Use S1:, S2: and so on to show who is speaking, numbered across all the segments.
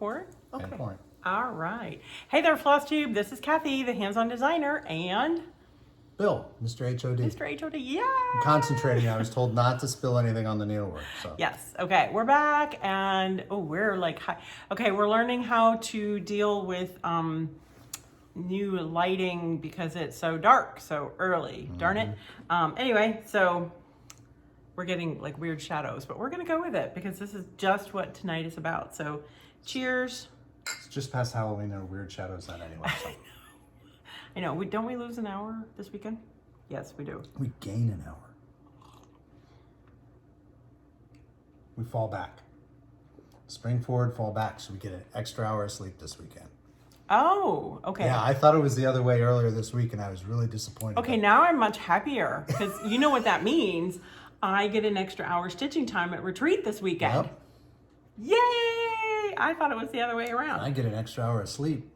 S1: pour it? Okay.
S2: And pour it.
S1: All right. Hey there, Flosstube. This is Cathy, the hands-on designer, and
S2: Bill, Mr. HOD.
S1: Mr. HOD. Yeah.
S2: I'm concentrating. I was told not to spill anything on the needlework. So.
S1: Yes. Okay. We're back, and we're like, okay, we're learning how to deal with new lighting because it's so dark so early. Darn it. Anyway, so we're getting like weird shadows, but we're gonna go with it because this is just what tonight is about. So, cheers.
S2: It's just past Halloween. There are weird shadows then anyway. So.
S1: I know. Don't we lose an hour this weekend? Yes, we do.
S2: We gain an hour. We fall back. Spring forward, fall back. So we get an extra hour of sleep this weekend.
S1: Oh, okay.
S2: Yeah, I thought it was the other way earlier this week, and I was really disappointed.
S1: Okay, now I'm much happier because you know what that means. I get an extra hour stitching time at retreat this weekend.
S2: Yep.
S1: Yay! I thought it was the other way around.
S2: I get an extra hour of sleep.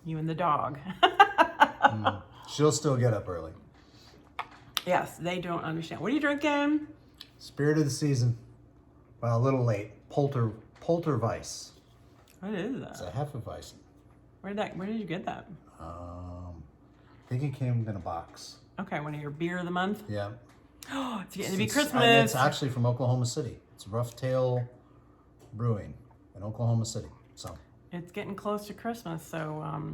S1: You and the dog.
S2: She'll still get up early.
S1: Yes, they don't understand. What are you drinking?
S2: Spirit of the season. Well, a little late. Polterweiss.
S1: What is
S2: It's
S1: that?
S2: a Hefeweizen.
S1: Where did you get that?
S2: I think it came in a box.
S1: Okay, one of your beer of the month.
S2: Yeah.
S1: Oh, it's getting to be
S2: And
S1: Christmas.
S2: it's actually from Oklahoma City. It's Rough Tail Brewing in Oklahoma City. So
S1: It's getting close to Christmas, so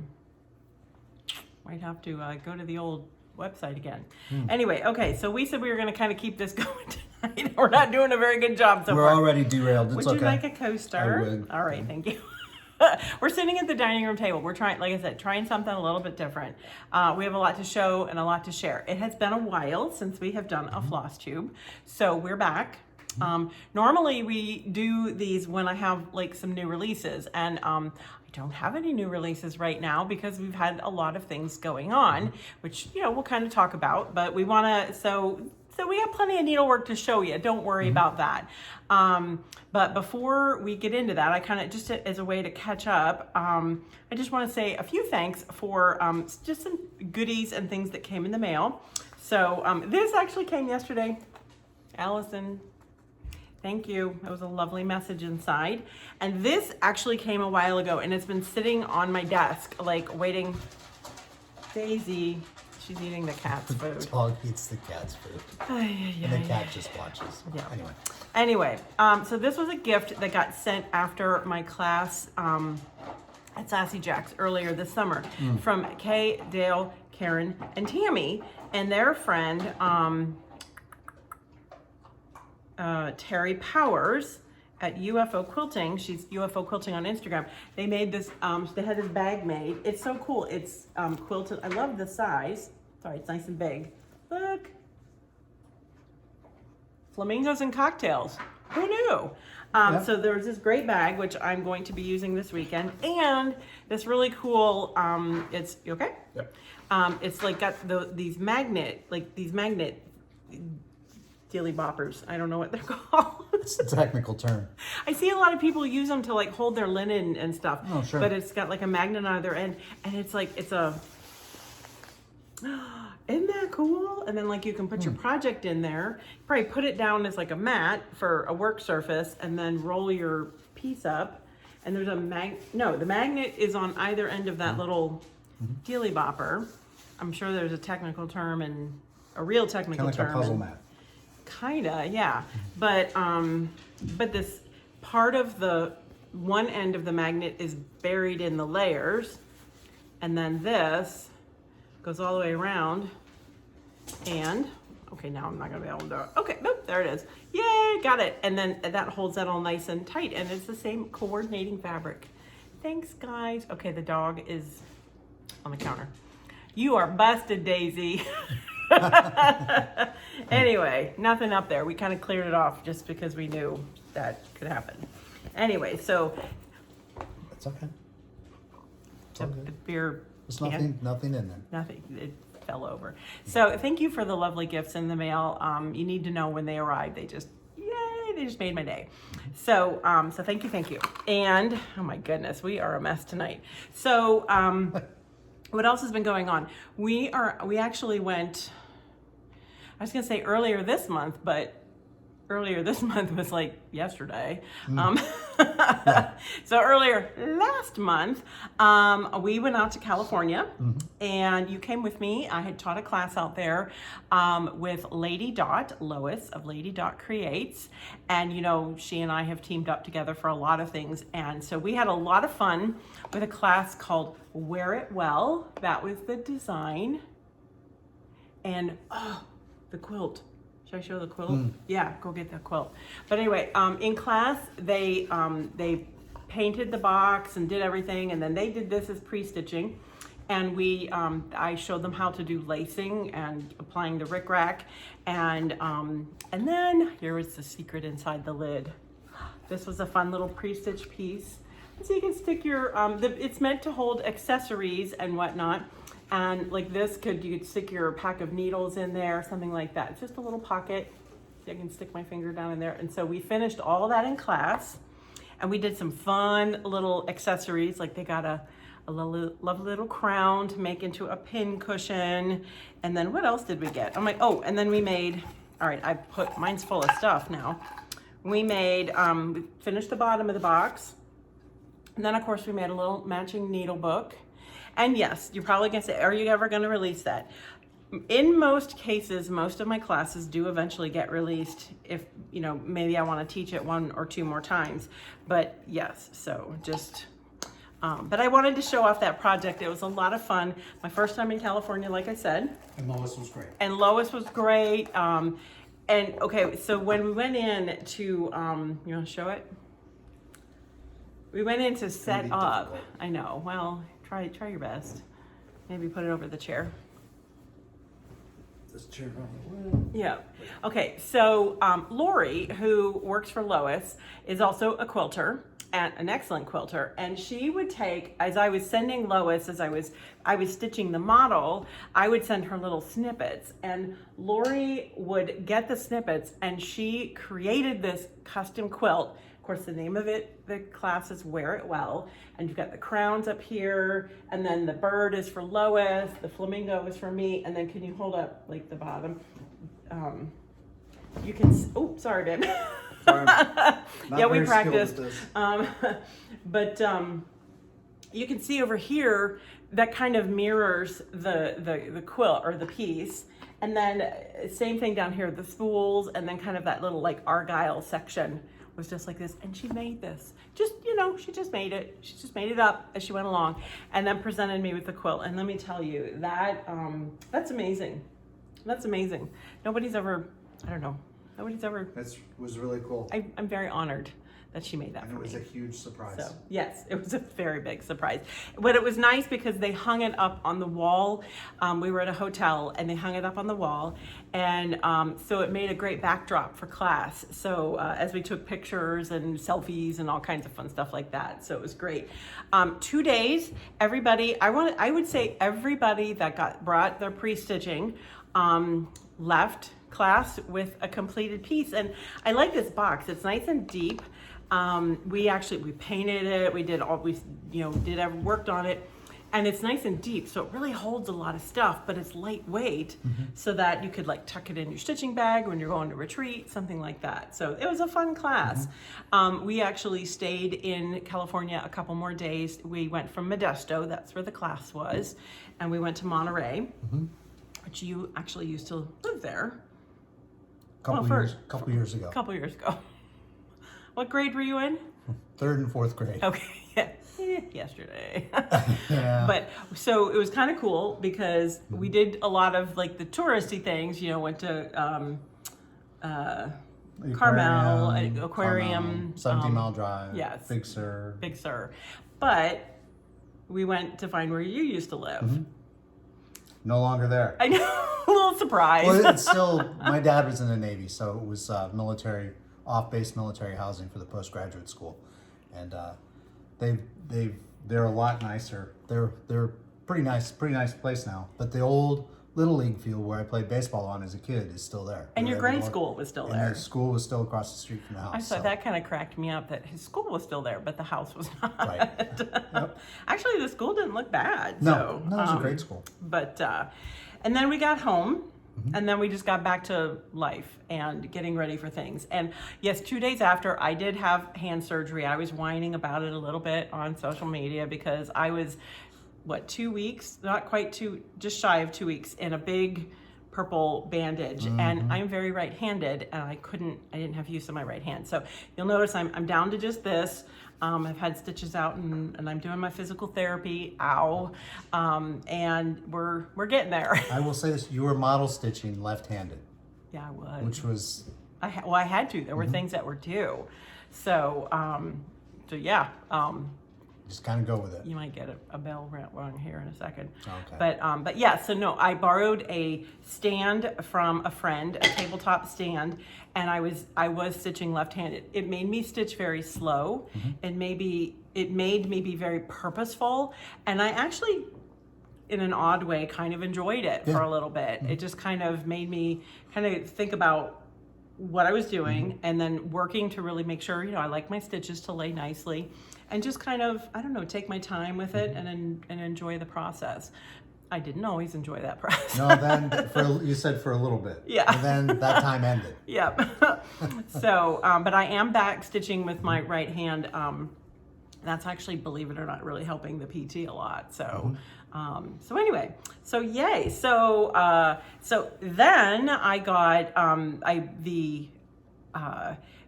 S1: might have to go to the old website again. Anyway, okay, so we said we were going to kind of keep this going tonight. We're not doing a very good job so
S2: we're
S1: far.
S2: already derailed. It's
S1: Would
S2: okay.
S1: you like a coaster?
S2: I would.
S1: All right, thank you. We're sitting at the dining room table. We're trying, like I said, trying something a little bit different. We have a lot to show and a lot to share. It has been a while since we have done a Flosstube, so we're back. Normally we do these when I have like some new releases, and I don't have any new releases right now because we've had a lot of things going on, which we'll kind of talk about. But we want to so we have plenty of needlework to show you. Don't worry about that. But before we get into that, I kind of just as a way to catch up, I just want to say a few thanks for just some goodies and things that came in the mail. So this actually came yesterday. Allison, thank you. That was a lovely message inside. And this actually came a while ago, and it's been sitting on my desk, like waiting. Daisy, she's eating the cat's food.
S2: The dog eats the cat's food. And the cat just watches.
S1: Yeah.
S2: Anyway,
S1: so this was a gift that got sent after my class at Sassy Jack's earlier this summer from Kay, Dale, Karen, and Tammy, and their friend, Terry Powers at UFO Quilting. She's UFO Quilting on Instagram. They made this, they had this bag made. It's so cool. It's quilted. I love the size. Sorry, it's nice and big. Look. Flamingos and cocktails. Who knew? So there's this great bag, which I'm going to be using this weekend. And this really cool, it's, you okay?
S2: Yep.
S1: It's like got these magnet dilly boppers. I don't know what they're called.
S2: it's a technical term.
S1: I see a lot of people use them to like hold their linen and stuff.
S2: Oh, sure.
S1: But it's got like a magnet on either end, and it's like it's a. Isn't that cool? And then like you can put your project in there. Probably put it down as like a mat for a work surface, and then roll your piece up. And there's a the magnet is on either end of that little dilly bopper. I'm sure there's a technical term and a real technical
S2: Kind of like
S1: term.
S2: a puzzle mat.
S1: Kinda, yeah. But this part of the one end of the magnet is buried in the layers, and then this goes all the way around. And okay, now I'm not gonna be able to do it. Okay, boop, there it is. Yay, got it. And then that holds that all nice and tight, and it's the same coordinating fabric. Thanks, guys. Okay, the dog is on the counter. You are busted, Daisy. Anyway, nothing up there. We kind of cleared it off just because we knew that could happen. Anyway, so
S2: It's okay. It's all
S1: the
S2: good.
S1: beer
S2: There's
S1: can,
S2: nothing in there.
S1: nothing. It fell over. So thank you for the lovely gifts in the mail. You need to know when they arrive. They just, yay, they just made my day. So, so thank you. And oh my goodness, we are a mess tonight. So, what else has been going on? We actually went, I was gonna say earlier this month, but earlier this month was like yesterday.
S2: Yeah.
S1: So earlier last month, we went out to California, and you came with me. I had taught a class out there with Lady Dot, Lois of Lady Dot Creates. And you know, she and I have teamed up together for a lot of things. And so we had a lot of fun with a class called Wear It Well. That was the design. And the quilt. Should I show the quilt? Yeah, go get the quilt. But anyway, in class, they painted the box and did everything, and then they did this as pre-stitching. And I showed them how to do lacing and applying the rickrack. And then here was the secret inside the lid. This was a fun little pre-stitch piece. So you can stick your, it's meant to hold accessories and whatnot. And like this, you could stick your pack of needles in there, something like that. It's just a little pocket. So I can stick my finger down in there. And so we finished all that in class, and we did some fun little accessories. Like they got a lovely little crown to make into a pin cushion. And then what else did we get? And then we made, all right, mine's full of stuff now. We made, we finished the bottom of the box. And then of course we made a little matching needle book. And yes, you're probably gonna say, are you ever gonna release that? In most cases, most of my classes do eventually get released if, you know, maybe I wanna teach it 1 or 2 more times. But yes, so just, but I wanted to show off that project. It was a lot of fun. My first time in California, like I said.
S2: And Lois was great.
S1: And okay, so when we went in to, you wanna show it? We went in to set up. Difficult. I know, well, try your best. Maybe put it over the chair.
S2: This chair on the way.
S1: Yeah. Okay, so Lori, who works for Lois, is also a quilter, and an excellent quilter. And she would take, as I was sending Lois, as I was stitching the model, I would send her little snippets. And Lori would get the snippets, and she created this custom quilt. Of course, the name of it, the class is Wear It Well. And you've got the crowns up here, and then the bird is for Lois, the flamingo is for me, and then can you hold up like the bottom? You can, oh, sorry, babe.
S2: Sorry,
S1: yeah, we practiced. But you can see over here, that kind of mirrors the quilt or the piece. And then same thing down here, the spools, and then kind of that little like argyle section was just like this. And she made this, just, you know, she just made it. She just made it up as she went along, and then presented me with the quilt. And let me tell you, that that's amazing. That's amazing. Nobody's ever,
S2: That was really cool.
S1: I'm very honored that she made that for me.
S2: And it was a huge surprise.
S1: So, yes, it was a very big surprise. But it was nice because they hung it up on the wall. We were at a hotel, and they hung it up on the wall. And so it made a great backdrop for class. So as we took pictures and selfies and all kinds of fun stuff like that. So it was great. 2 days, everybody, I would say everybody that brought their pre-stitching left class with a completed piece. And I like this box. It's nice and deep. We painted it. Worked on it, and it's nice and deep. So it really holds a lot of stuff, but it's lightweight, so that you could like tuck it in your stitching bag when you're going to retreat, something like that. So it was a fun class. We actually stayed in California a couple more days. We went from Modesto, that's where the class was, and we went to Monterey, which you actually used to live there.
S2: Couple years ago.
S1: What grade were you in?
S2: 3rd and 4th grade.
S1: Okay, yeah. Yesterday.
S2: Yeah.
S1: But so it was kind of cool because we did a lot of like the touristy things, you know, went to Carmel, Aquarium.
S2: 17 Mile Drive.
S1: Yes.
S2: Big Sur.
S1: But we went to find where you used to live.
S2: No longer there.
S1: I know, a little surprised.
S2: Well, it's still, my dad was in the Navy, so it was off-base military housing for the postgraduate school. And they're a lot nicer. They're pretty nice place now. But the old Little League field where I played baseball on as a kid is still there.
S1: And your grade school was still there.
S2: And the school was still across the street from the house.
S1: I thought that kind of cracked me up that his school was still there, but the house was not.
S2: Right. Yep.
S1: Actually, the school didn't look bad.
S2: No, it was a great school.
S1: But, and then we got home, And then we just got back to life and getting ready for things. And yes, 2 days after, I did have hand surgery. I was whining about it a little bit on social media because I was, 2 weeks? Not quite two, just shy of 2 weeks in a big purple bandage. And I'm very right-handed, and I didn't have use of my right hand. So you'll notice I'm down to just this. I've had stitches out, and I'm doing my physical therapy. Ow. And we're getting there.
S2: I will say this: you were model stitching left-handed.
S1: Yeah, I was.
S2: Which was.
S1: I had to. There were things that were due. So, yeah.
S2: Just kind of go with it.
S1: You might get a bell rung here in a second.
S2: Okay.
S1: But yeah, so no, I borrowed a stand from a friend, a tabletop stand, and I was stitching left-handed. It made me stitch very slow, and it made me be very purposeful, and I actually, in an odd way, kind of enjoyed it for a little bit. It just kind of made me kind of think about what I was doing, and then working to really make sure, I like my stitches to lay nicely, and just kind of, I don't know, take my time with it and enjoy the process. I didn't always enjoy that process.
S2: No, then you said for a little bit.
S1: Yeah.
S2: And then that time ended.
S1: Yep. So, but I am back stitching with my right hand. That's actually, believe it or not, really helping the PT a lot. So, so anyway, so yay. So, so then I got the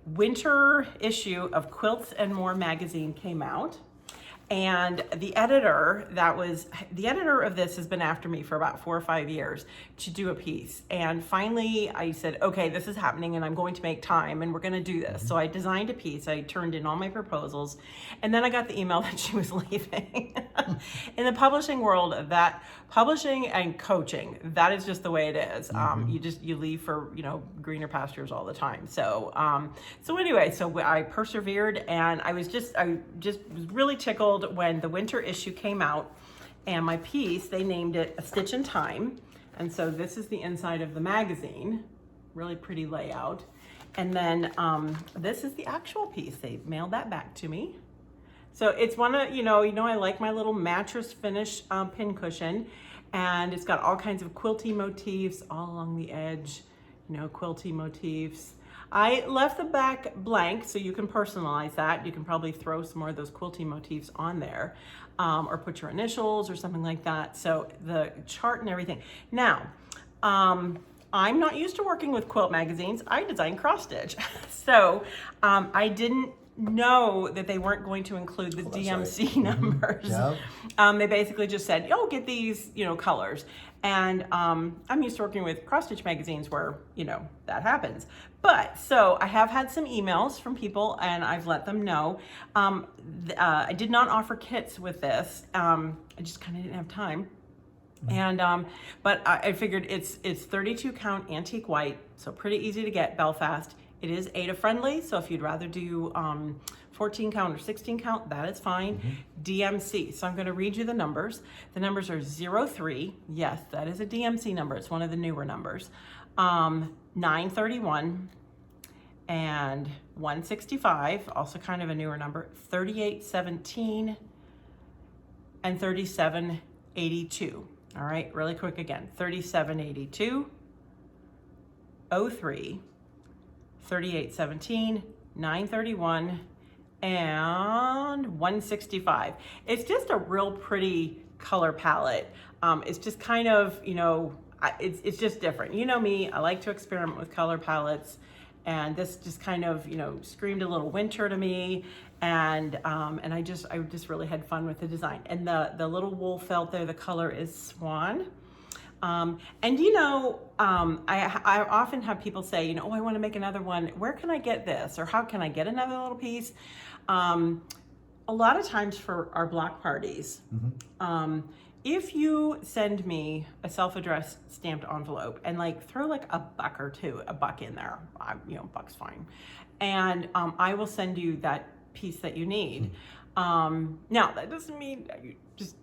S1: winter issue of Quilts More magazine came out. And the editor of this has been after me for about 4 or 5 years to do a piece. And finally I said, okay, this is happening and I'm going to make time and we're going to do this. So I designed a piece. I turned in all my proposals, and then I got the email that she was leaving. In the publishing world, that publishing and coaching, that is just the way it is. You leave for, greener pastures all the time. So, anyway, so I persevered, and I was just was really tickled when the winter issue came out, and my piece, they named it A Stitch in Time. And so this is the inside of the magazine, really pretty layout. And then this is the actual piece. They mailed that back to me. So it's one of, I like my little mattress finish pin cushion, and it's got all kinds of quilty motifs all along the edge, quilty motifs. I left the back blank so you can personalize that. You can probably throw some more of those quilty motifs on there, or put your initials or something like that. So the chart and everything. Now, I'm not used to working with quilt magazines. I design cross stitch. So I didn't know that they weren't going to include the DMC numbers. Yep. They basically just said, get these, colors. And I'm used to working with cross stitch magazines where, that happens. But so I have had some emails from people, and I've let them know. I did not offer kits with this. I just kind of didn't have time. And but I figured it's 32 count antique white, so pretty easy to get, Belfast. It is ADA friendly, so if you'd rather do 14 count or 16 count, that is fine. DMC, so I'm going to read you the numbers. The numbers are 03, yes, that is a DMC number. It's one of the newer numbers. 931 and 165, also kind of a newer number. 3817 and 3782. All right, really quick again. 3782, 03, 3817, 931, and 165. It's just a real pretty color palette. It's just kind of, it's just different. You know me, I like to experiment with color palettes, and this just kind of, screamed a little winter to me. And I just really had fun with the design. And the little wool felt there, the color is Swan. I often have people say, oh, I want to make another one. Where can I get this? Or how can I get another little piece? A lot of times for our block parties, if you send me a self-addressed stamped envelope and throw a buck or two, a buck in there, buck's fine. And I will send you that piece that you need. Now that doesn't mean that you just,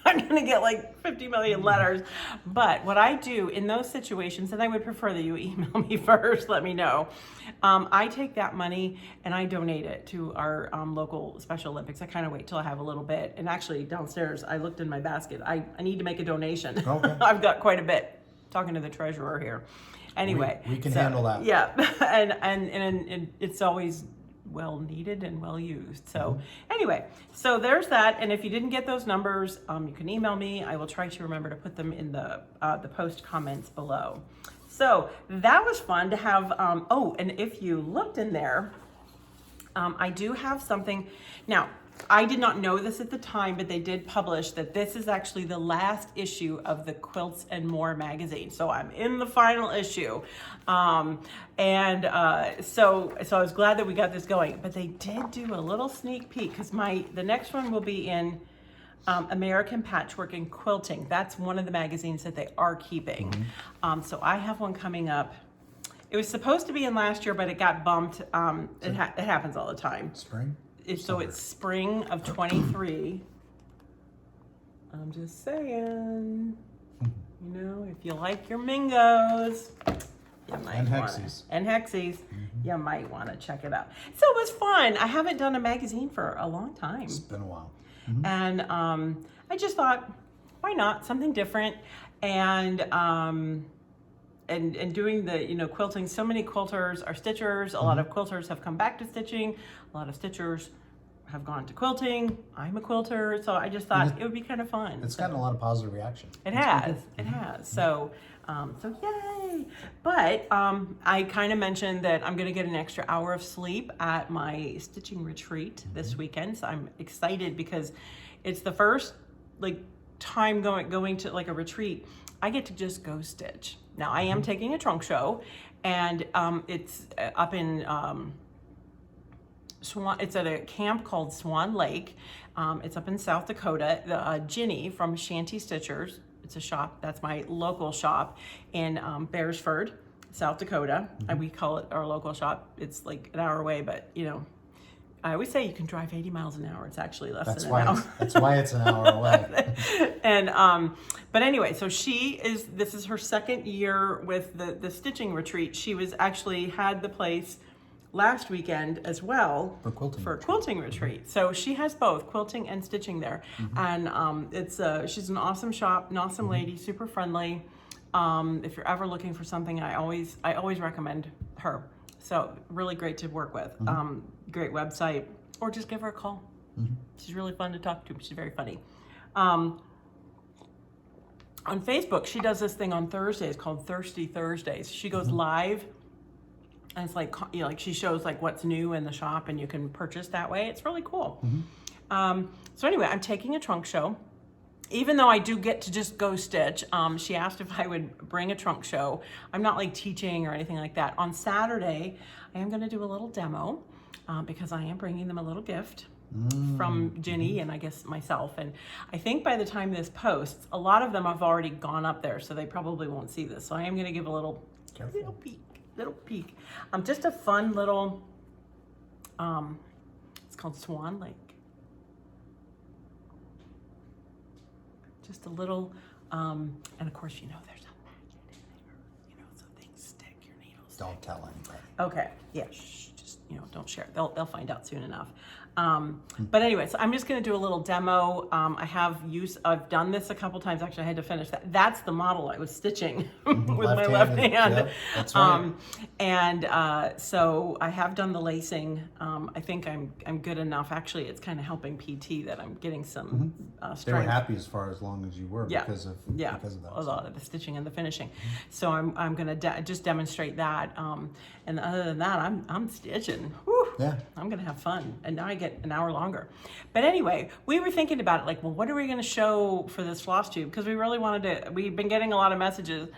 S1: I'm going to get 50 million letters. But what I do in those situations, and I would prefer that you email me first, let me know. I take that money and I donate it to our local Special Olympics. I kind of wait till I have a little bit. And actually downstairs, I looked in my basket. I need to make a donation. Okay. I've got quite a bit talking to the treasurer here. Anyway,
S2: we can handle that.
S1: Yeah, and it's always well needed and well used. So anyway, so there's that. And if you didn't get those numbers, you can email me. I will try to remember to put them in the post comments below. So that was fun to have. Oh, and if you looked in there, I do have something. Now, I did not know this at the time, but they did publish that this is actually the last issue of the Quilts More magazine. So I'm in the final issue. So I was glad that we got this going, but they did do a little sneak peek because the next one will be in American Patchwork and Quilting. That's one of the magazines that they are keeping. So I have one coming up. It was supposed to be in last year, but it got bumped. It happens all the time.
S2: Spring?
S1: So it's spring of 23. I'm just saying, you know, if you like your Mingos, you might
S2: and Hexies.
S1: You might want to check it out. So it was fun. I haven't done a magazine for a long time.
S2: It's been a while.
S1: And I just thought, why not? Something different. And doing the, you know, quilting, so many quilters are stitchers. A lot of quilters have come back to stitching. A lot of stitchers have gone to quilting. I'm a quilter, so I just thought it would be kind of fun.
S2: It's gotten a lot of positive reaction.
S1: It has. So yay! But I kind of mentioned that I'm going to get an extra hour of sleep at my stitching retreat this weekend. So I'm excited because it's the first time going to like a retreat. I get to just go stitch. Now I am taking a trunk show, and it's up in Swan. It's at a camp called Swan Lake. It's up in South Dakota. Ginny from Shanty Stitchers. It's a shop. That's my local shop in Beresford, South Dakota. And we call it our local shop. It's like an hour away, but you know, I always say you can drive 80 miles an hour. It's actually less than an hour.
S2: That's why it's an hour away.
S1: And but anyway, so this is her second year with the stitching retreat. She was actually had the place last weekend as well for a quilting retreat. So she has both quilting and stitching there. And she's an awesome shop, an awesome lady, super friendly. If you're ever looking for something, I always recommend her. So really great to work with. Great website, or just give her a call. She's really fun to talk to. She's very funny. On Facebook, she does this thing on Thursdays called Thirsty Thursdays. She goes live, and it's like, you know, like she shows like what's new in the shop, and you can purchase that way. It's really cool. So anyway, I'm taking a trunk show. Even though I do get to just go stitch, she asked if I would bring a trunk show. I'm not like teaching or anything like that. On Saturday, I am going to do a little demo because I am bringing them a little gift from Ginny and I guess myself. And I think by the time this posts, a lot of them have already gone up there, so they probably won't see this. So I am going to give a little peek. Just a fun little, it's called Swan Lake. Just a little, and of course, you know, there's a magnet in there, you know, so things stick, your needles.
S2: Don't tell anybody.
S1: Okay, yeah, just, you know, don't share. They'll find out soon enough. But anyway, so I'm just going to do a little demo. I've done this a couple times. Actually, I had to finish that. That's the model I was stitching with my left hand.
S2: Yep, that's right.
S1: So I have done the lacing. I think I'm good enough. Actually, it's kind of helping PT that I'm getting some strength.
S2: They were happy as long as you were because of that.
S1: A lot of the stitching and the finishing. So I'm going to just demonstrate that. And other than that, I'm stitching. Whew.
S2: Yeah.
S1: I'm going to have fun. And now I get an hour longer. But anyway, we were thinking about it, like, well, what are we going to show for this Flosstube? Because we really we've been getting a lot of messages.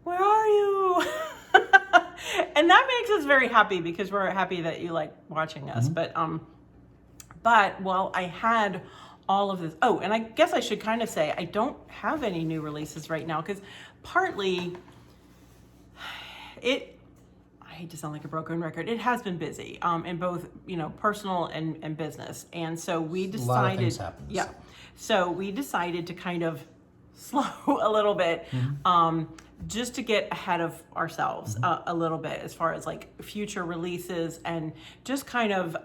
S1: Where are you? And that makes us very happy because we're happy that you like watching us. But while I had all of this, and I guess I should kind of say, I don't have any new releases right now because partly I hate to sound like a broken record. It has been busy in both, you know, personal and business. And so we decided,
S2: a lot of things happen.
S1: So we decided to kind of slow a little bit just to get ahead of ourselves a little bit as far as like future releases and just kind of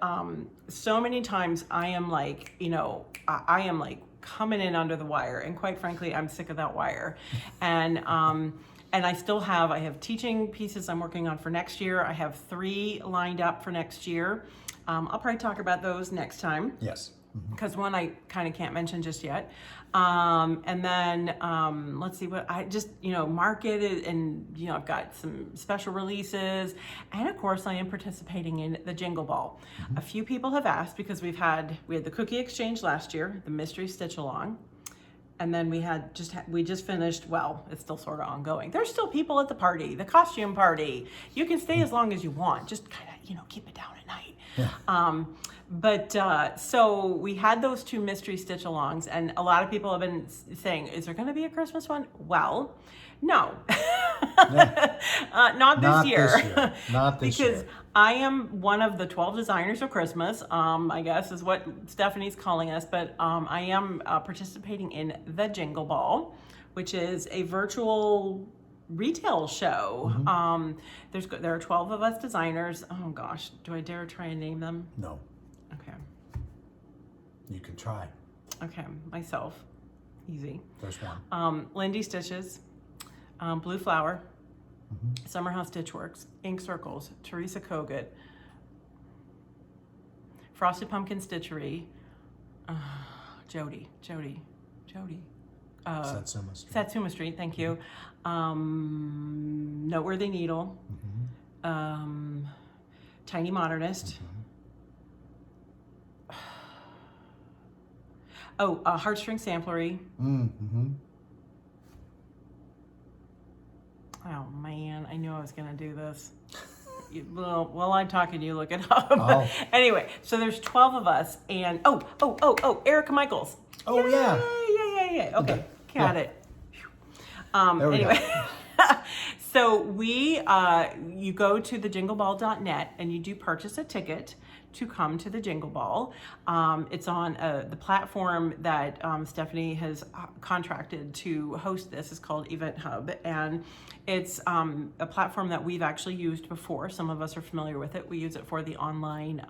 S1: so many times I am like, you know, I am like coming in under the wire. And quite frankly, I'm sick of that wire. And And I have teaching pieces I'm working on for next year. I have 3 lined up for next year. I'll probably talk about those next time.
S2: Yes.
S1: Because one I kind of can't mention just yet. And then let's see what I just, market it, and, I've got some special releases. And of course I am participating in the Jingle Ball. A few people have asked, because we had the cookie exchange last year, the mystery stitch along. And then we just finished, well, it's still sort of ongoing. There's still people at the party, the costume party. You can stay as long as you want. Just kind of, keep it down at night.
S2: Yeah.
S1: So we had those 2 mystery stitch alongs, and a lot of people have been saying, is there going to be a Christmas one? Well, no, not this year.
S2: Not this
S1: because
S2: year.
S1: I am one of the 12 designers of Christmas, I guess is what Stephanie's calling us, but I am participating in the Jingle Ball, which is a virtual retail show. There are 12 of us designers. Oh gosh, do I dare try and name them?
S2: No.
S1: Okay.
S2: You can try.
S1: Okay, myself. Easy.
S2: There's one.
S1: Lindy Stitches, Blue Flower, Summer House Stitchworks, Ink Circles, Teresa Kogut, Frosted Pumpkin Stitchery, Jody.
S2: Satsuma Street.
S1: Satsuma Street, thank you. Noteworthy Needle, Tiny Modernist. Heartstring Samplery. Oh man, I knew I was gonna do this. While I'm talking, you look it up.
S2: Oh.
S1: Anyway, so there's 12 of us, and Erica Michaels.
S2: Oh, yeah.
S1: Yeah. Okay, got it.
S2: There we
S1: Anyway.
S2: go.
S1: So you go to thejingleball.net and you do purchase a ticket to come to the Jingle Ball. It's on the platform that Stephanie has contracted to host this. It's called Event Hub, and it's a platform that we've actually used before. Some of us are familiar with it. We use it for the online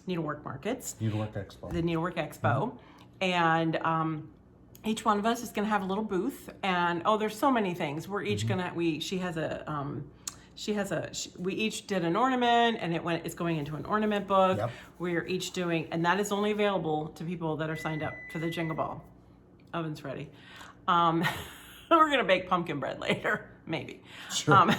S1: needlework markets.
S2: Needlework Expo.
S1: The Needlework Expo. And each one of us is going to have a little booth, and there's so many things. We're each we each did an ornament, and it's going into an ornament book.
S2: Yep.
S1: We're each doing, and that is only available to people that are signed up for the Jingle Ball. Oven's ready. We're going to bake pumpkin bread later, maybe.
S2: Sure.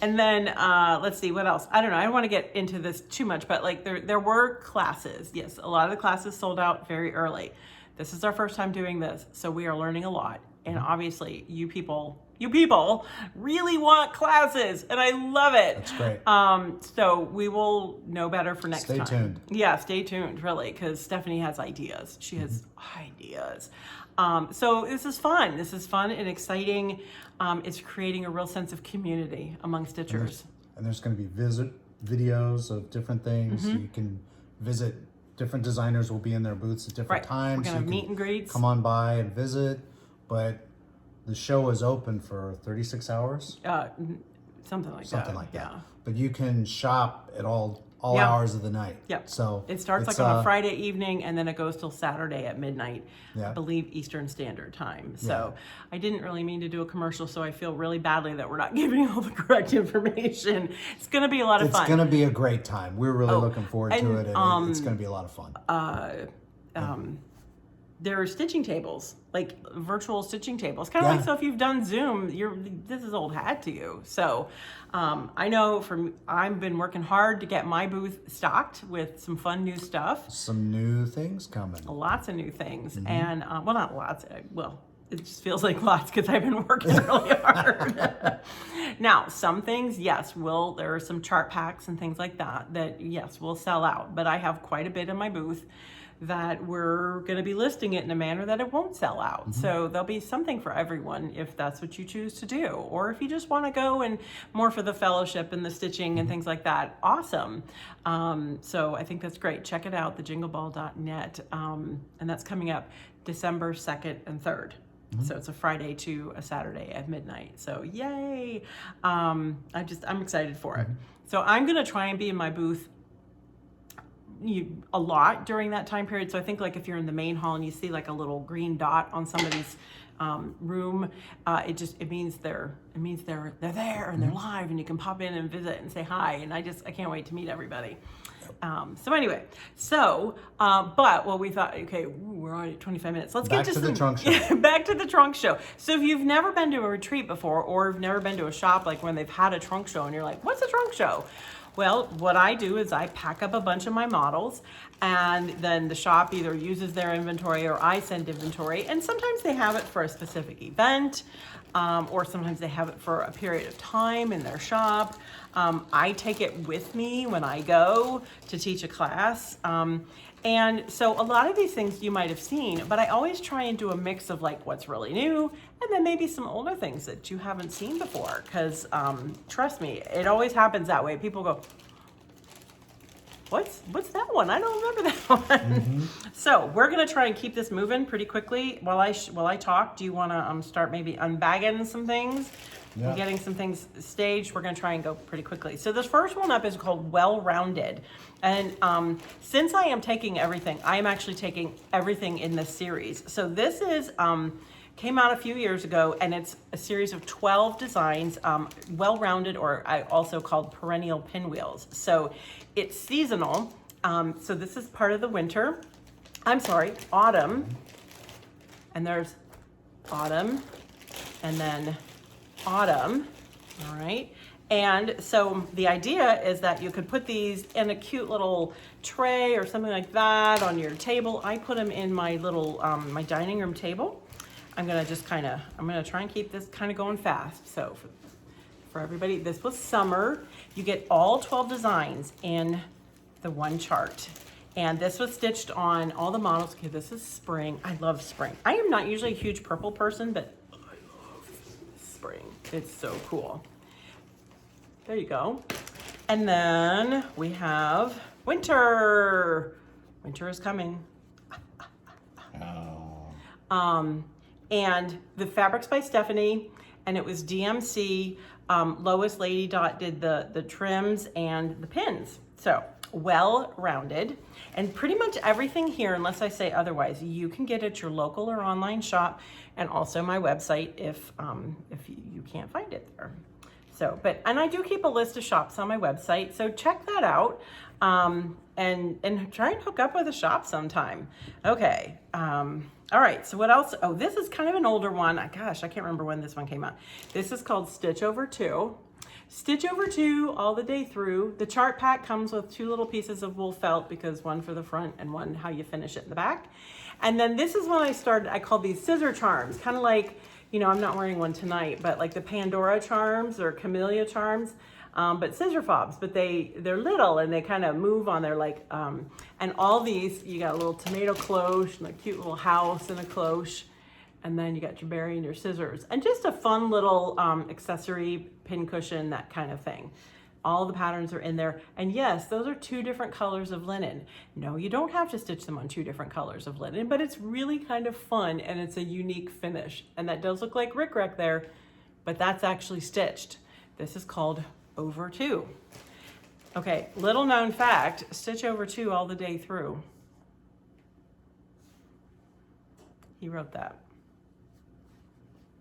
S1: And then let's see what else. I don't know. I don't want to get into this too much, but there were classes. Yes, a lot of the classes sold out very early. This is our first time doing this, so we are learning a lot. And obviously, you people really want classes, and I love it.
S2: That's great.
S1: So we will know better for next time.
S2: Stay tuned.
S1: Yeah, stay tuned, really, because Stephanie has ideas. She has ideas. So this is fun. This is fun and exciting. It's creating a real sense of community among stitchers.
S2: And there's going to be videos of different things. You can visit. Different designers will be in their booths at different times.
S1: We're going to have meet and greets.
S2: Come on by and visit. But the show is open for 36 hours.
S1: Something like that. Yeah.
S2: But you can shop at all hours of the night.
S1: Yep.
S2: So
S1: it starts on a Friday evening, and then it goes till Saturday at midnight, I believe Eastern Standard Time. So I didn't really mean to do a commercial, so I feel really badly that we're not giving all the correct information. It's going to be a lot of fun.
S2: It's going to be a great time. We're really looking forward to it, and it's going to be a lot of fun.
S1: There are stitching tables, like virtual stitching tables. Kind of like, so if you've done Zoom, this is old hat to you. So I know I've been working hard to get my booth stocked with some fun new stuff.
S2: Some new things coming.
S1: Lots of new things. And, not lots. Well, it just feels like lots because I've been working really hard. Now, some things, yes, there are some chart packs and things like that, yes, will sell out. But I have quite a bit in my booth that we're going to be listing it in a manner that it won't sell out. So there'll be something for everyone if that's what you choose to do. Or if you just want to go and more for the fellowship and the stitching and things like that, awesome. So I think that's great. Check it out, thejingleball.net. And that's coming up December 2nd and 3rd. So it's a Friday to a Saturday at midnight. So yay. I'm excited for it. So I'm going to try and be in my booth a lot during that time period. So I think like if you're in the main hall and you see like a little green dot on somebody's room, it means they're there and they're live, and you can pop in and visit and say hi. And I can't wait to meet everybody. So anyway, but we thought, okay, we're already at 25 minutes. Let's
S2: Back
S1: get
S2: to the trunk show.
S1: back to the trunk show. So if you've never been to a retreat before, or have never been to a shop like when they've had a trunk show and you're like, what's a trunk show? Well, what I do is I pack up a bunch of my models, and then the shop either uses their inventory or I send inventory. And sometimes they have it for a specific event, or sometimes they have it for a period of time in their shop. I take it with me when I go to teach a class. And so a lot of these things you might have seen, but I always try and do a mix of like what's really new and then maybe some older things that you haven't seen before. Because trust me, it always happens that way. People go, what's that one? I don't remember that one. Mm-hmm. So we're gonna try and keep this moving pretty quickly while I talk. Do you want to start maybe unbagging some things? Yeah. We're getting some things staged. We're going to try and go pretty quickly. So this first one up is called Well-Rounded. And since I am taking everything, I am actually taking everything in this series. So this is came out a few years ago, and it's a series of 12 designs, Well-Rounded, or I also called perennial pinwheels. So it's seasonal. So this is part of the winter. Autumn. And there's autumn, and then autumn, all right? And so the idea is that you could put these in a cute little tray or something like that on your table. I put them in my little, my dining room table. I'm gonna try and keep this kind of going fast. So for everybody, this was summer. You get all 12 designs in the one chart. And this was stitched on all the models. Okay, this is spring. I love spring. I am not usually a huge purple person, but spring. It's so cool. There you go. And then we have winter. Winter is coming. And the fabric's by Stephanie, and it was DMC. Lois Lady Dot did the trims and the pins. So Well-Rounded, and pretty much everything here, unless I say otherwise, you can get at your local or online shop, and also my website if you can't find it there. So, and I do keep a list of shops on my website, so check that out, and try and hook up with a shop sometime. Okay, all right, so what else? Oh, this is kind of an older one. Gosh, I can't remember when this one came out. This is called Stitch Over 2. Stitch over 2 all the day through. The chart pack comes with 2 little pieces of wool felt, because one for the front and one how you finish it in the back. And then this is when I called these scissor charms, kind of like, I'm not wearing one tonight, but like the Pandora charms or Camellia charms, but scissor fobs, but they're little and they kind of move on there like, and all these, you got a little tomato cloche and a cute little house and a cloche. And then you got your berry and your scissors, and just a fun little accessory, pin cushion, that kind of thing. All the patterns are in there. And yes, those are 2 different colors of linen. No, you don't have to stitch them on 2 different colors of linen, but it's really kind of fun, and it's a unique finish. And that does look like rickrack there, but that's actually stitched. This is called Over 2. Okay, little known fact, stitch over 2 all the day through. He wrote that.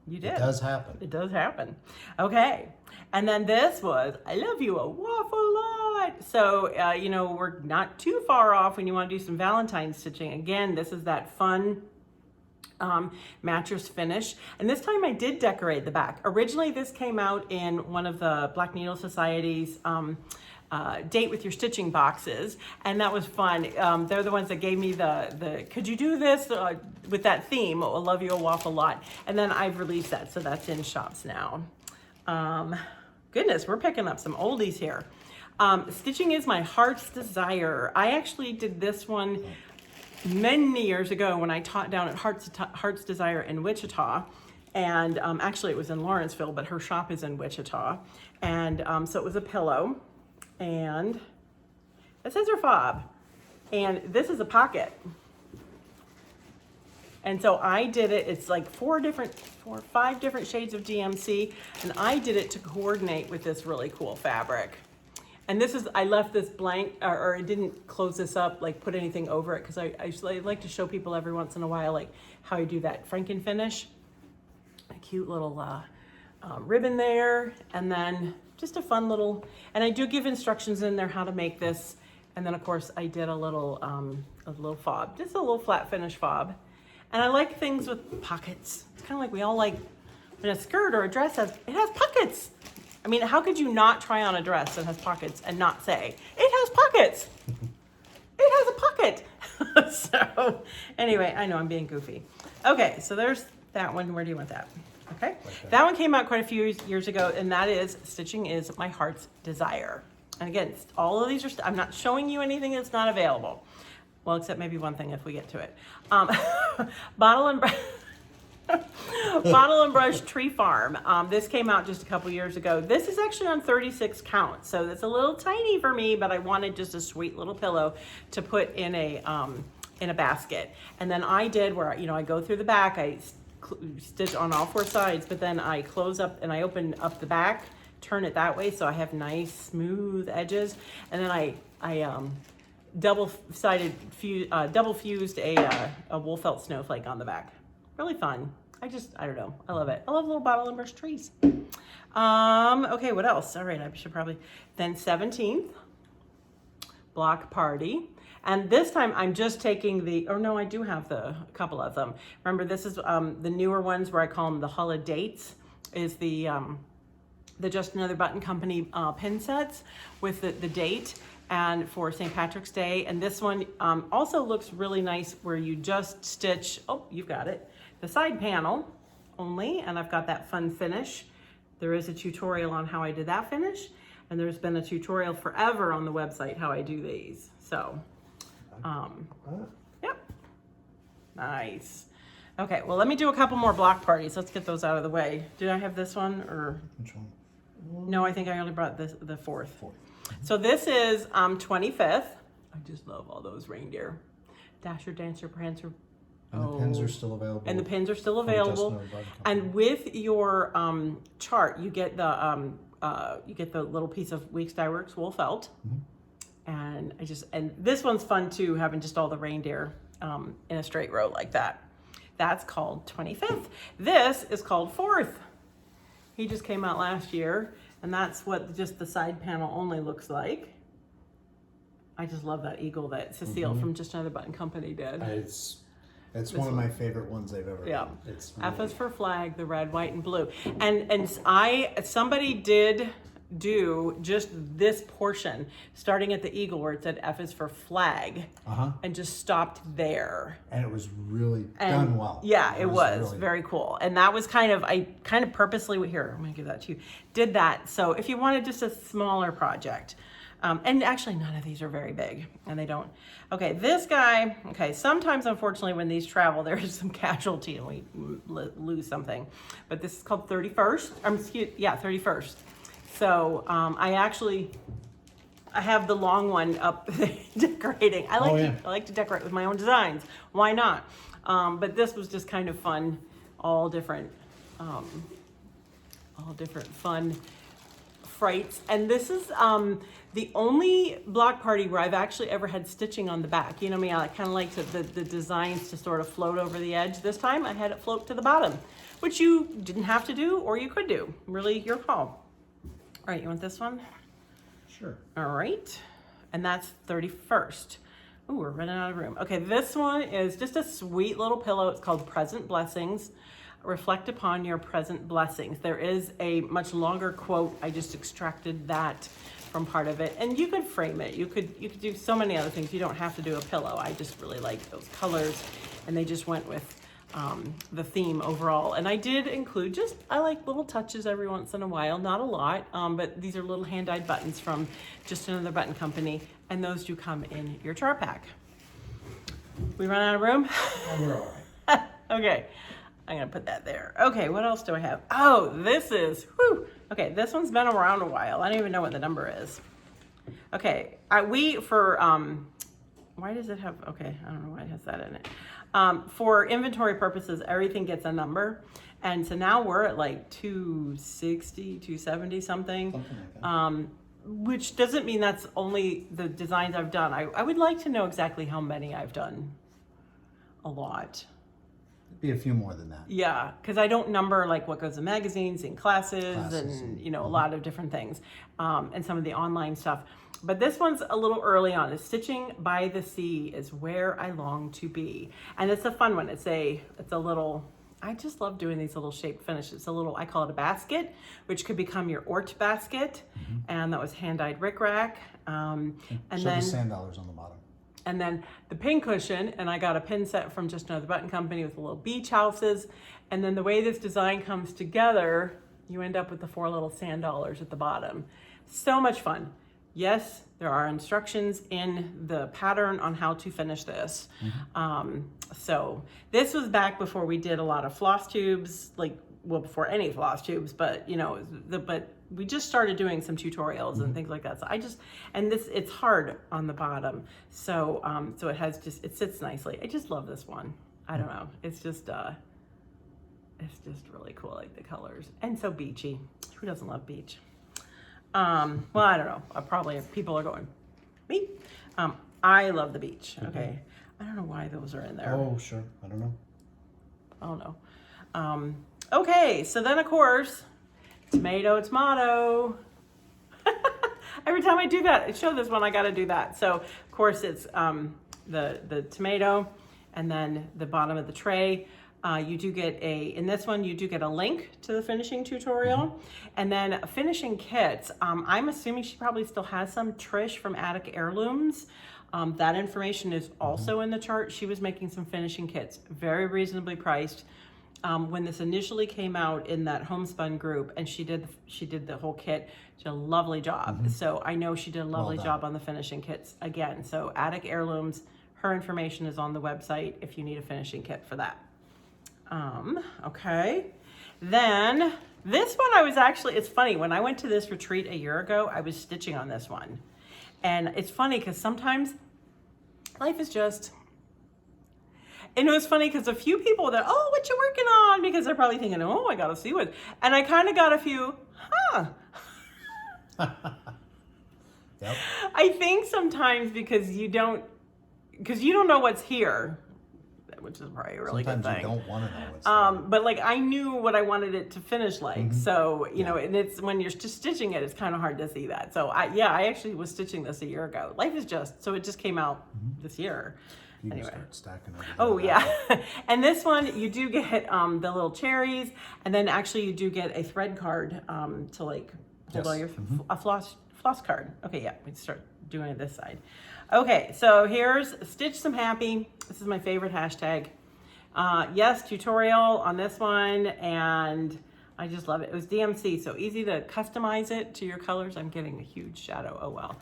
S1: You did.
S2: It does happen.
S1: It does happen. Okay. And then this was, I love you a waffle lot. So, we're not too far off when you want to do some Valentine stitching. Again, this is that fun mattress finish. And this time I did decorate the back. Originally, this came out in one of the Black Needle Society's date with your stitching boxes, and that was fun. They're the ones that gave me the could you do this with that theme, I love you a waffle lot, and then I've released that, so that's in shops now. Goodness, we're picking up some oldies here. Stitching is my heart's desire. I actually did this one many years ago when I taught down at Heart's Desire in Wichita. And actually it was in Lawrenceville, but her shop is in Wichita. And so it was a pillow and a scissor fob. And this is a pocket. And so I did it, it's like 4 or 5 different shades of DMC, and I did it to coordinate with this really cool fabric. And this is, I left this blank, or I didn't close this up, like put anything over it, because I like to show people every once in a while, like how you do that Franken finish. A cute little ribbon there, and then just a fun little, and I do give instructions in there how to make this. And then of course I did a little fob, just a little flat finish fob. And I like things with pockets. It's kind of like we all like when a skirt or a dress has pockets. I mean, how could you not try on a dress that has pockets and not say, it has pockets? It has a pocket. So anyway, I know I'm being goofy. Okay, so there's that one. Where do you want that? Okay, that one came out quite a few years ago, and that is Stitching is My Heart's Desire. And again, all of these are, I'm not showing you anything that's not available. Well, except maybe one thing if we get to it. Bottle and Brush Tree Farm. This came out just a couple years ago. This is actually on 36 count, so that's a little tiny for me, but I wanted just a sweet little pillow to put in a basket. And then I did where, I go through the back, I stitch on all four sides, but then I close up and I open up the back, turn it that way so I have nice smooth edges, and then I double fused a wool felt snowflake on the back. Really fun. I don't know. I love it. I love little bottle and brush trees. Okay, what else? All right, I should probably, then 17th, Block Party. And this time I'm just taking I do have a couple of them. Remember, this is the newer ones where I call them the holidates, is the Just Another Button Company pin sets with the date and for St. Patrick's Day. And this one also looks really nice where you just stitch, oh, you've got it, the side panel only, and I've got that fun finish. There is a tutorial on how I did that finish, and there's been a tutorial forever on the website how I do these. So, yep, nice. Okay, well, let me do a couple more block parties. Let's get those out of the way. Did I have this one, or?
S2: Which one?
S1: No, I think I only brought the fourth. So this is 25th. I just love all those reindeer. Dasher, Dancer, Prancer.
S2: And the pins are still available.
S1: And the pins are still available. And with your chart, you get the little piece of Weeks Dye Works wool felt. And and this one's fun too, having just all the reindeer in a straight row like that. That's called 25th. This is called 4th. He just came out last year, and that's what just the side panel only looks like. I just love that eagle that Cecile from Just Another Button Company did.
S2: It's one of my favorite ones they've ever done. It's really...
S1: F is for flag, the red, white, and blue. And somebody did do just this portion, starting at the eagle where it said F is for flag, and just stopped there.
S2: And it was really done well.
S1: Yeah, it was really very cool. And that was I kind of purposely, here, I'm gonna give that to you, did that. So if you wanted just a smaller project, and actually none of these are very big, and they don't. Okay, this guy, sometimes unfortunately when these travel, there is some casualty and we lose something. But this is called 31st, 31st. So I have the long one up decorating. I like to decorate with my own designs. Why not? But this was just kind of fun, all different fun frights. And this is the only block party where I've actually ever had stitching on the back. You know me, I kind of like the designs to sort of float over the edge. This time I had it float to the bottom, which you didn't have to do, or you could do. Really your call. All right, you want this one?
S2: Sure.
S1: All right, and that's 31st. Ooh, we're running out of room. Okay, this one is just a sweet little pillow. It's called Present Blessings. Reflect upon your present blessings. There is a much longer quote. I just extracted that from part of it, and you could frame it. You could do so many other things. You don't have to do a pillow. I just really like those colors, and they just went with the theme overall. And I did include I like little touches every once in a while, not a lot, but these are little hand-dyed buttons from Just Another Button Company, and those do come in your chart pack. We run out of room?
S2: We're all right.
S1: Okay, I'm gonna put that there. Okay, what else do I have? Oh, this is, okay, this one's been around a while. I don't even know what the number is. Okay, why does it have, okay, I don't know why it has that in it. For inventory purposes, everything gets a number. And so now we're at like 260, 270 something.
S2: Something like that.
S1: which doesn't mean that's only the designs I've done. I would like to know exactly how many I've done. A lot.
S2: It'd be a few more than that.
S1: Yeah, because I don't number like what goes in magazines and classes and you know, a lot of different things, and some of the online stuff. But this one's a little early on. It's Stitching by the Sea is Where I Long to Be. And it's a fun one. It's a little, I just love doing these little shaped finishes. It's a little, I call it a basket, which could become your Ort basket. And that was hand-dyed rickrack. And
S2: Show
S1: then
S2: the sand dollars on the bottom.
S1: and then the pin cushion, and I got a pin set from Just Another Button Company with the little beach houses. And then the way this design comes together, you end up with the 4 little sand dollars at the bottom. So much fun. Yes, there are instructions in the pattern on how to finish this. So this was back before we did a lot of floss tubes, like, well, before any floss tubes, but you know, but we just started doing some tutorials and things like that. So it's hard on the bottom. So, so it sits nicely. I just love this one. I don't know. It's just really cool. I like the colors and so beachy. Who doesn't love beach? Well, I don't know. Probably people are going, me? I love the beach. Okay. I don't know why those are in there.
S2: Oh, sure. I don't know.
S1: I don't know. Okay. So then of course, tomato. Every time I do that, I show this one, I got to do that. So of course it's, the tomato and then the bottom of the tray. You do get in this one, you do get a link to the finishing tutorial. And then finishing kits. I'm assuming she probably still has some. Trish from Attic Heirlooms. That information is also in the chart. She was making some finishing kits, very reasonably priced. When this initially came out in that homespun group, and she did the whole kit, she did a lovely job. So I know she did a lovely job on the finishing kits again. So Attic Heirlooms, her information is on the website if you need a finishing kit for that. Okay. Then this one it's funny, when I went to this retreat a year ago, I was stitching on this one. And it's funny because sometimes life is just, and it was funny because a few people that, oh, what you working on? Because they're probably thinking, oh, I got to see what, and I kind of got a few,
S2: Yep.
S1: I think sometimes because you don't know what's here, which is probably a really good thing.
S2: Sometimes you don't want to know what's there.
S1: But like I knew what I wanted it to finish like. So, you know, and it's when you're just stitching it, it's kind of hard to see that. So I actually was stitching this a year ago. Life is just, so it just came out this year.
S2: You can
S1: Anyway.
S2: start stacking it.
S1: Oh yeah. And this one, you do get the little cherries, and then actually you do get a thread card to like hold all your, a floss card. Okay, yeah, we start doing it this side. Okay, so here's Stitch Some Happy. This is my favorite hashtag. Yes, tutorial on this one, and I just love it. It was DMC, so easy to customize it to your colors. I'm getting a huge shadow, oh well.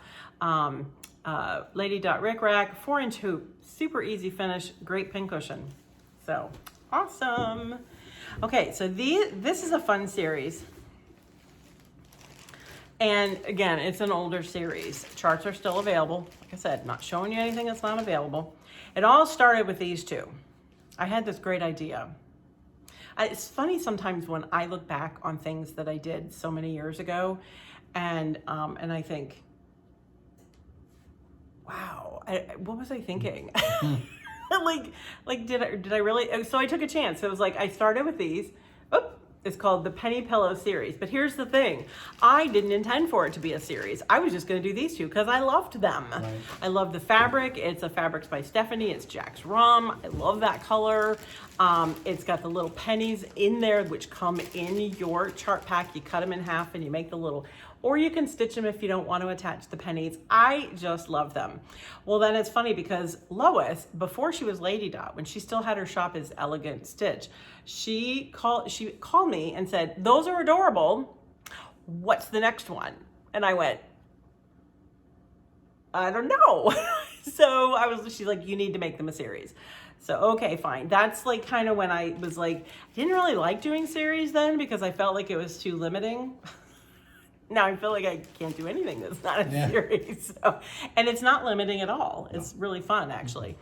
S1: Lady Dot Rick Rack, 4-inch hoop, super easy finish, great pin cushion. So, awesome. Okay, so this is a fun series. And again, it's an older series. Charts are still available. Like I said, not showing you anything that's not available. It all started with these two. I had this great idea. It's funny sometimes when I look back on things that I did so many years ago, and I think, wow, what was I thinking? like did I really? So I took a chance. It was like I started with these. Oop. It's called the Penny Pillow series. But here's the thing. I didn't intend for it to be a series. I was just going to do these two because I loved them. Right. I love the fabric. It's a Fabrics by Stephanie. It's Jack's Rum. I love that color. It's got the little pennies in there which come in your chart pack. You cut them in half and you make the little, or you can stitch them if you don't want to attach the pennies. I just love them. Well, then it's funny because Lois, before she was Lady Dot, when she still had her shop as Elegant Stitch, she called me and said, those are adorable. What's the next one? And I went, I don't know. So she's like, you need to make them a series. So, okay, fine. That's like kind of when I was like, I didn't really like doing series then because I felt like it was too limiting. Now I feel like I can't do anything that's not a series. So, and it's not limiting at all. It's really fun, actually.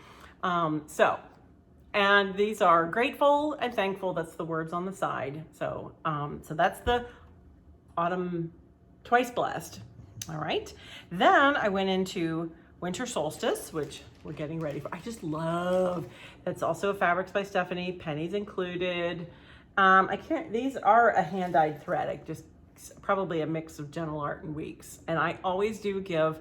S1: And these are grateful and thankful. That's the words on the side. So, so that's the Autumn Twice Blessed. All right. Then I went into winter solstice, which we're getting ready for. I just love, that's also Fabrics by Stephanie, pennies included. These are a hand-dyed thread. I just, probably a mix of Gentle Art and Weeks. And I always do give,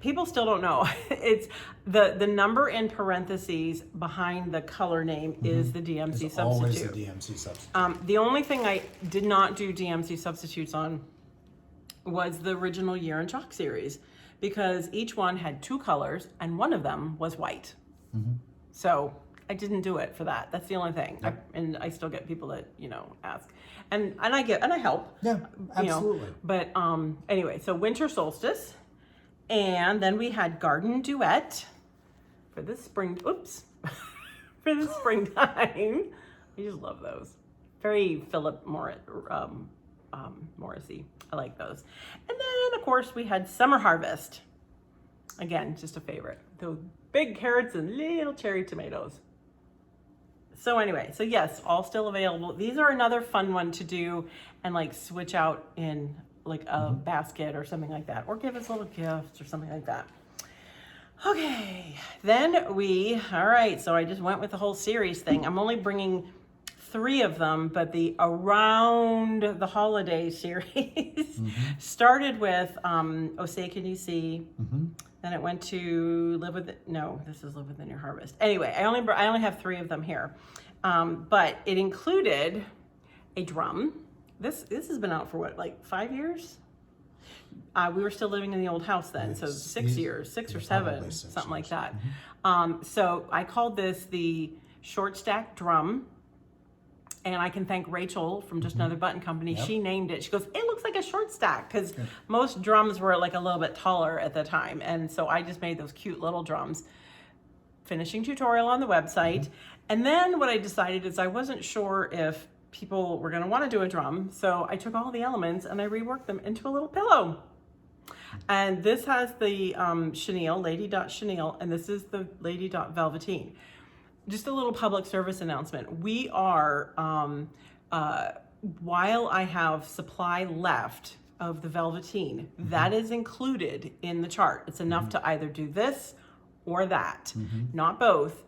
S1: people still don't know. It's the number in parentheses behind the color name is the DMC
S2: It's
S1: substitute.
S2: always the DMC substitute.
S1: The only thing I did not do DMC substitutes on was the original Year in Chalk series, because each one had 2 colors and one of them was white. So I didn't do it for that. That's the only thing. And I still get people that, ask. And I help.
S2: Yeah, absolutely.
S1: But anyway, so winter solstice. And then we had garden duet for the spring, for the springtime. I just love those. Very Philip Morrissey. I like those. And then, of course, we had summer harvest. Again, just a favorite. Those big carrots and little cherry tomatoes. So anyway, so yes, all still available. These are another fun one to do and like switch out in like a basket or something like that, or give us little gifts or something like that. Okay, then all right, so I just went with the whole series thing. I'm only bringing 3 of them, but the Around the Holiday series started with Osei Can You See? Then it went to this is Live Within Your Harvest. Anyway, I only have 3 of them here. But it included a drum. This has been out for what, like 5 years? We were still living in the old house then, so 6 years, 6 or 7, something like that. So I called this the Short Stack Drum. And I can thank Rachel from Just Another Button Company. She named it. She goes, it looks like a short stack, because most drums were like a little bit taller at the time. And so I just made those cute little drums. Finishing tutorial on the website. And then what I decided is I wasn't sure if people were gonna wanna do a drum. So I took all the elements and I reworked them into a little pillow. And this has the chenille, Lady Dot Chenille, and this is the Lady Dot Velveteen. Just a little public service announcement. We are, while I have supply left of the Velveteen, that is included in the chart. It's enough to either do this or that, not both.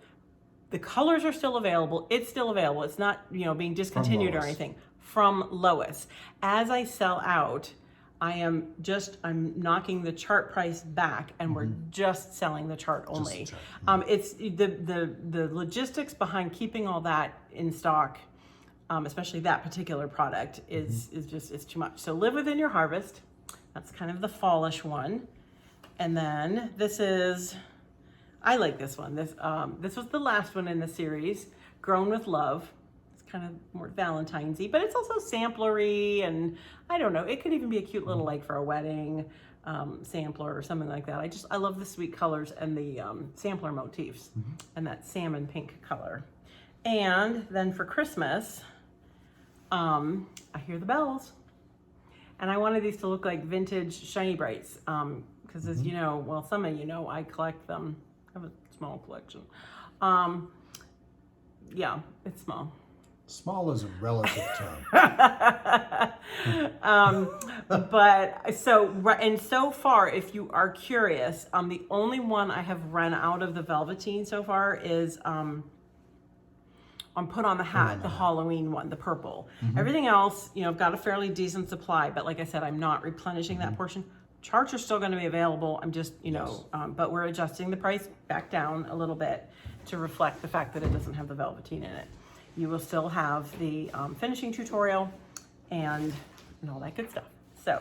S1: The colors are still available. It's still available. It's not, being discontinued or anything. From Lois. As I sell out, I'm knocking the chart price back, and we're just selling the chart only. It's the logistics behind keeping all that in stock, especially that particular product, is it's too much. So Live Within Your Harvest, that's kind of the fallish one. And then I like this one. This was the last one in the series, Grown with Love. Kind of more Valentine's-y, but it's also samplery, and I don't know, it could even be a cute little like for a wedding sampler or something like that. I love the sweet colors and the sampler motifs and that salmon pink color. And then for Christmas, I hear the bells, and I wanted these to look like vintage Shiny Brights, because as you know, well, some of you know, I collect them. I have a small collection. Yeah, it's small.
S2: Small is a relative term.
S1: But so far, if you are curious, the only one I have run out of the Velveteen so far is on Put on the Hat, the Halloween one, the purple. Everything else, I've got a fairly decent supply, but like I said, I'm not replenishing that portion. Charts are still going to be available. I'm just, but we're adjusting the price back down a little bit to reflect the fact that it doesn't have the Velveteen in it. You will still have the finishing tutorial and all that good stuff. So,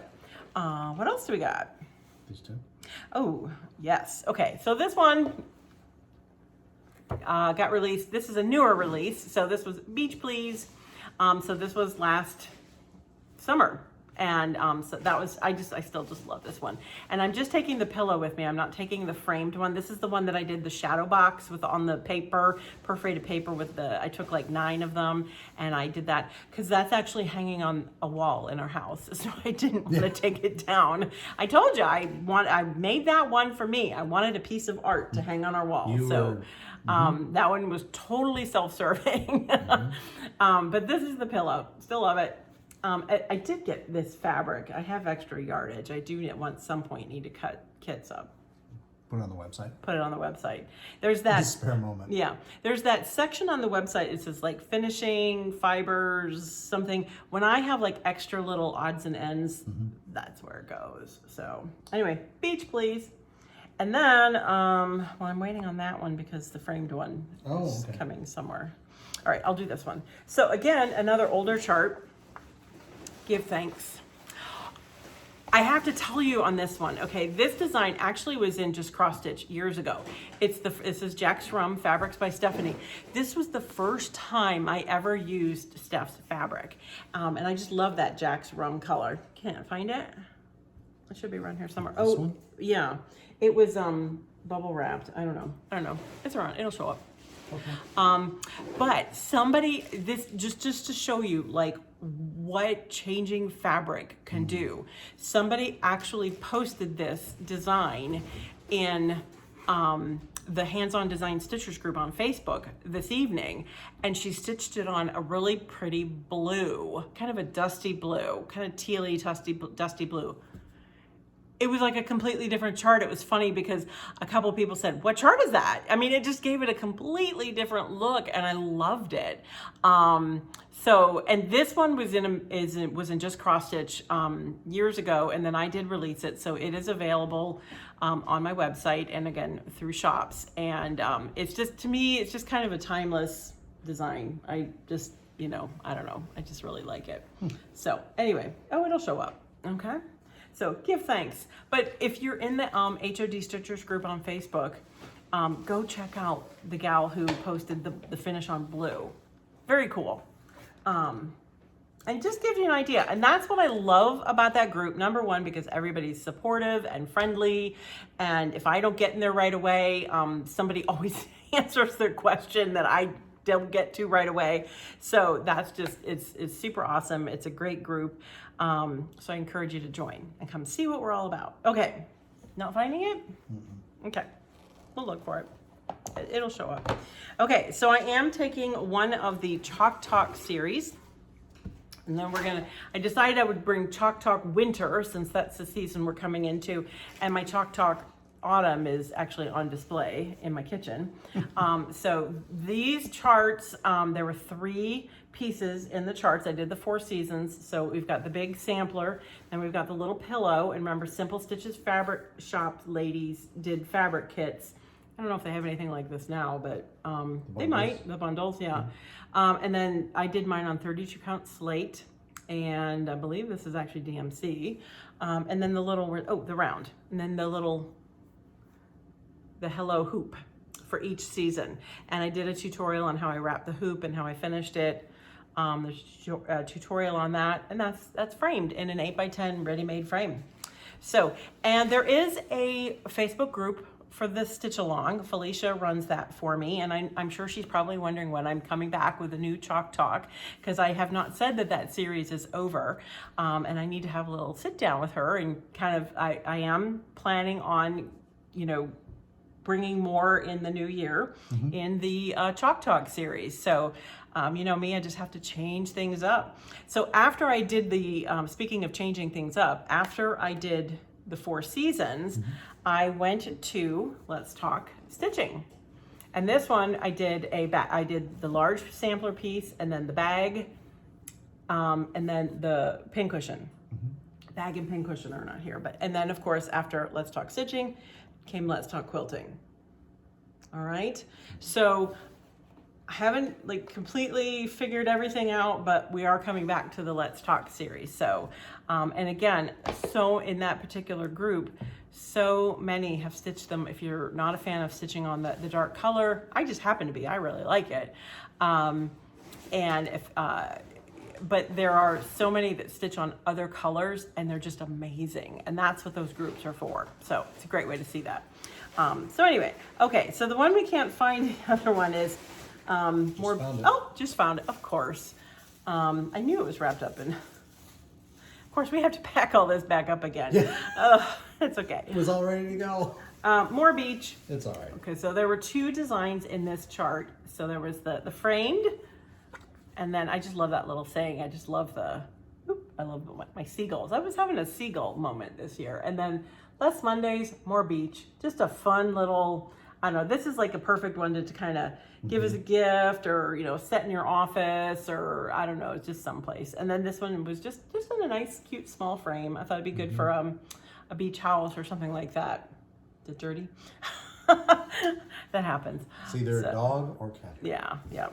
S1: what else do we got?
S2: These 2.
S1: Oh, yes. Okay, so this one got released. This is a newer release. So this was Beach Please. So this was last summer. And so that was, I still just love this one. And I'm just taking the pillow with me. I'm not taking the framed one. This is the one that I did the shadow box with on the paper, perforated paper with I took like 9 of them, and I did that because that's actually hanging on a wall in our house. So I didn't want to take it down. I told you, I made that one for me. I wanted a piece of art to hang on our wall. That one was totally self-serving. But this is the pillow. Still love it. I did get this fabric. I have extra yardage. I do at some point need to cut kits up.
S2: Put it on the website.
S1: Put it on the website. There's that
S2: spare moment.
S1: Yeah, there's that section on the website. It says like finishing, fibers, something. When I have like extra little odds and ends, that's where it goes. So anyway, beach, please. And then, well, I'm waiting on that one because the framed one is coming somewhere. All right, I'll do this one. So again, another older chart. Give thanks. I have to tell you on this one, okay, this design actually was in just cross stitch years ago. This is Jack's Rum Fabrics by Stephanie. This was the first time I ever used Steph's fabric. And I just love that Jack's Rum color. Can't find it. It should be around here somewhere.
S2: This one?
S1: Yeah. It was bubble wrapped. I don't know. It's around, it'll show up. Okay. But somebody, this just to show you like what changing fabric can do. Somebody actually posted this design in the Hands-On Design Stitchers group on Facebook this evening, and she stitched it on a really pretty blue, kind of a dusty blue, kind of tealy, dusty blue. It was like a completely different chart. It was funny because a couple of people said, "What chart is that?" I mean, it just gave it a completely different look, and I loved it. And this one was in just cross stitch years ago, and then I did release it, so it is available on my website and again through shops. And it's just, to me, it's just kind of a timeless design. I just, I don't know. I just really like it. So anyway, it'll show up. Okay. So give thanks. But if you're in the HOD Stitchers group on Facebook, go check out the gal who posted the finish on blue. Very cool. And just gives you an idea. And that's what I love about that group. Number one, because everybody's supportive and friendly. And if I don't get in there right away, somebody always answers their question that I don't get to right away. So that's just, it's super awesome. It's a great group. So I encourage you to join and come see what we're all about. Okay, not finding it? Okay, we'll look for it. It'll show up. Okay, so I am taking one of the Chalk Talk series. And then I decided I would bring Chalk Talk Winter, since that's the season we're coming into. And my Chalk Talk Autumn is actually on display in my kitchen. So these charts, there were 3 pieces in the charts. I did the 4 seasons. So we've got the big sampler, and we've got the little pillow. And remember, Simple Stitches Fabric Shop ladies did fabric kits. I don't know if they have anything like this now, but they might. The bundles, yeah. And then I did mine on 32 count slate, and I believe this is actually DMC. And then the little, the round, and then the hello hoop for each season. And I did a tutorial on how I wrapped the hoop and how I finished it. There's a tutorial on that, and that's framed in an 8x10 ready-made frame. So, and there is a Facebook group for this stitch along. Felicia runs that for me, and I'm sure she's probably wondering when I'm coming back with a new Chalk Talk, because I have not said that series is over, and I need to have a little sit down with her and kind of, I am planning on, bringing more in the new year in the Chalk Talk series. So, you know me, I just have to change things up. So after I did speaking of changing things up, after I did the 4 seasons, I went to Let's Talk Stitching. And this one I did I did the large sampler piece, and then the bag, and then the pincushion. Bag and pincushion are not here, and then of course after Let's Talk Stitching came Let's Talk Quilting. All right, so I haven't completely figured everything out, but we are coming back to the Let's Talk series. So, and again, so in that particular group, so many have stitched them. If you're not a fan of stitching on the dark color, I just happen to be, I really like it. But there are so many that stitch on other colors, and they're just amazing. And that's what those groups are for. So it's a great way to see that. So anyway, okay, so the one we can't find, the other one is just found it, of course. I knew it was wrapped up in, of course, we have to pack all this back up again. Yeah. It's okay.
S2: It was all ready to go.
S1: More beach.
S2: It's all right.
S1: Okay, so there were 2 designs in this chart. So there was the framed, and then I just love that little saying. I just love the, my seagulls. I was having a seagull moment this year. And then less Mondays, more beach. Just a fun little, I don't know, this is like a perfect one to kind of give as a gift, or, you know, set in your office, or I don't know, it's just someplace. And then this one was just in a nice, cute, small frame. I thought it'd be good for a beach house or something like that. Is it dirty? That happens.
S2: It's either a dog or cat.
S1: Yeah, yeah.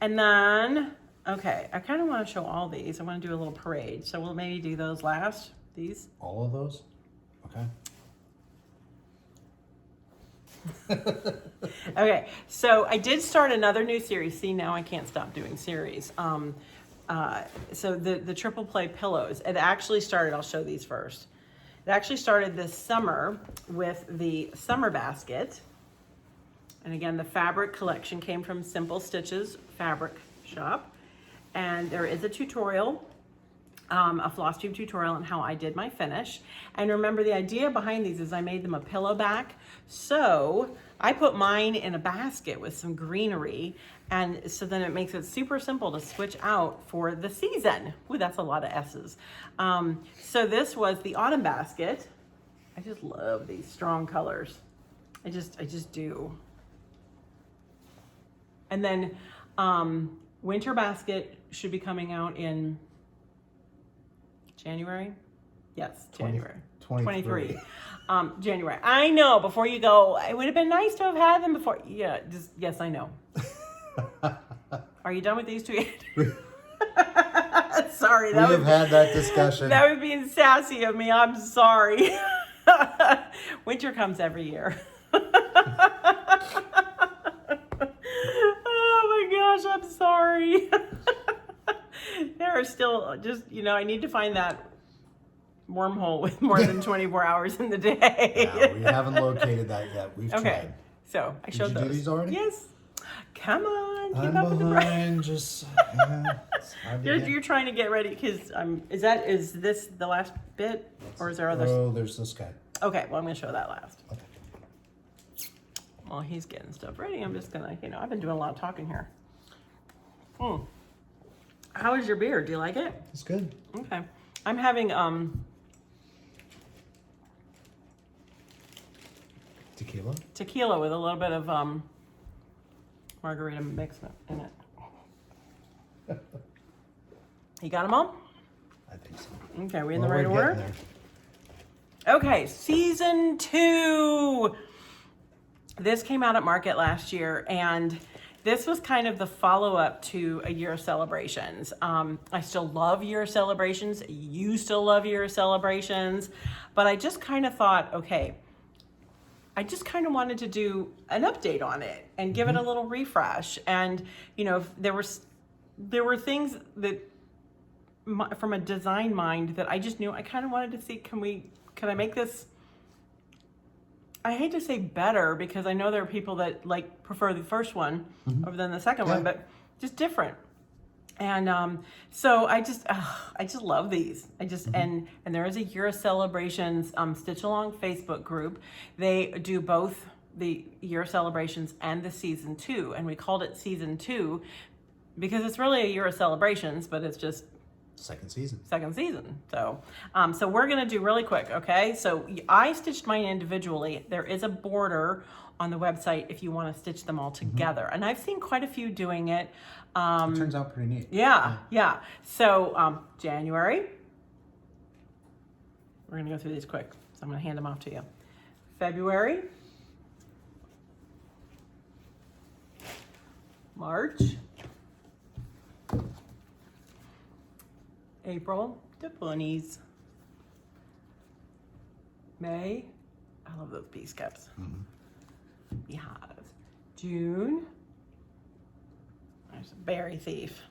S1: And then, okay, I kind of want to show all these. I want to do a little parade. So we'll maybe do those last, these.
S2: All of those? Okay.
S1: Okay, so I did start another new series. See, now I can't stop doing series. So the triple play pillows, it actually started, I'll show these first. It actually started this summer with the summer basket. And again, the fabric collection came from Simple Stitches Fabric Shop. And there is a tutorial, a Flosstube tutorial on how I did my finish. And remember, the idea behind these is I made them a pillow back. So I put mine in a basket with some greenery. And so then it makes it super simple to switch out for the season. Ooh, that's a lot of S's. So this was the autumn basket. I just love these strong colors. I just do. And then winter basket should be coming out in January. Yes, January. 23. January. I know, before you go, it would have been nice to have had them before. Yeah, just, yes, I know. Are you done with these two yet? Sorry.
S2: We have had that discussion.
S1: That was being sassy of me. I'm sorry. Winter comes every year. Oh my gosh, I'm sorry. There are still just, you know, I need to find that wormhole with more than 24 hours in the day.
S2: Yeah, we haven't located that yet. We've tried.
S1: So I showed those.
S2: Did you do these already?
S1: Yes. Come on, keep
S2: I'm
S1: up with the
S2: behind, just, yeah, it's hard to get.
S1: You're trying to get ready because is this the last bit, or is there others?
S2: Oh, there's this guy.
S1: Okay, well I'm gonna show that last.
S2: Okay.
S1: While he's getting stuff ready, I'm just gonna, you know, I've been doing a lot of talking here. How is your beer? Do you like it?
S2: It's good.
S1: Okay. I'm having tequila with a little bit of margarita mix in it. You got them all?
S2: I think so.
S1: Okay, we in the
S2: Well,
S1: right
S2: we're
S1: order?
S2: getting there.
S1: Okay, season 2. This came out at market last year, and this was kind of the follow-up to a year of celebrations. I still love year of celebrations. You still love year of celebrations. But I just kind of thought, okay, I just kind of wanted to do an update on it and give it a little refresh. And, you know, there were things that, from a design mind, that I just knew I kind of wanted to see, can I make this, I hate to say better, because I know there are people that like prefer the first one over than the second one, but just different. And so I just love these. And there is a Year of Celebrations Stitch Along Facebook group. They do both the Year of Celebrations and the Season 2, and we called it Season 2 because it's really a Year of Celebrations, but it's just
S2: Second season.
S1: So, so we're gonna do really quick, okay? So I stitched mine individually. There is a border on the website if you want to stitch them all together, and I've seen quite a few doing it.
S2: It turns out pretty neat.
S1: Yeah. So January. We're gonna go through these quick, so I'm gonna hand them off to you. February. March. April, the bunnies. May, I love those piece cups. Beehives. June, there's a berry thief.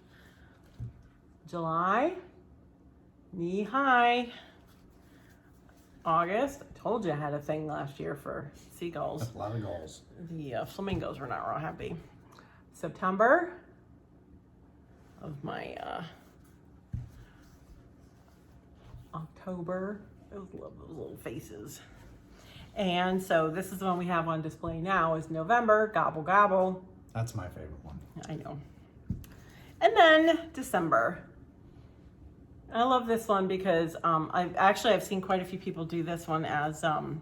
S1: July, knee high. August, I told you I had a thing last year for seagulls.
S2: A lot of goals.
S1: The flamingos were not real happy. September, of my October, I love those little faces. And so this is the one we have on display now, is November, Gobble Gobble.
S2: That's my favorite one.
S1: I know. And then December. I love this one because I've seen quite a few people do this one as an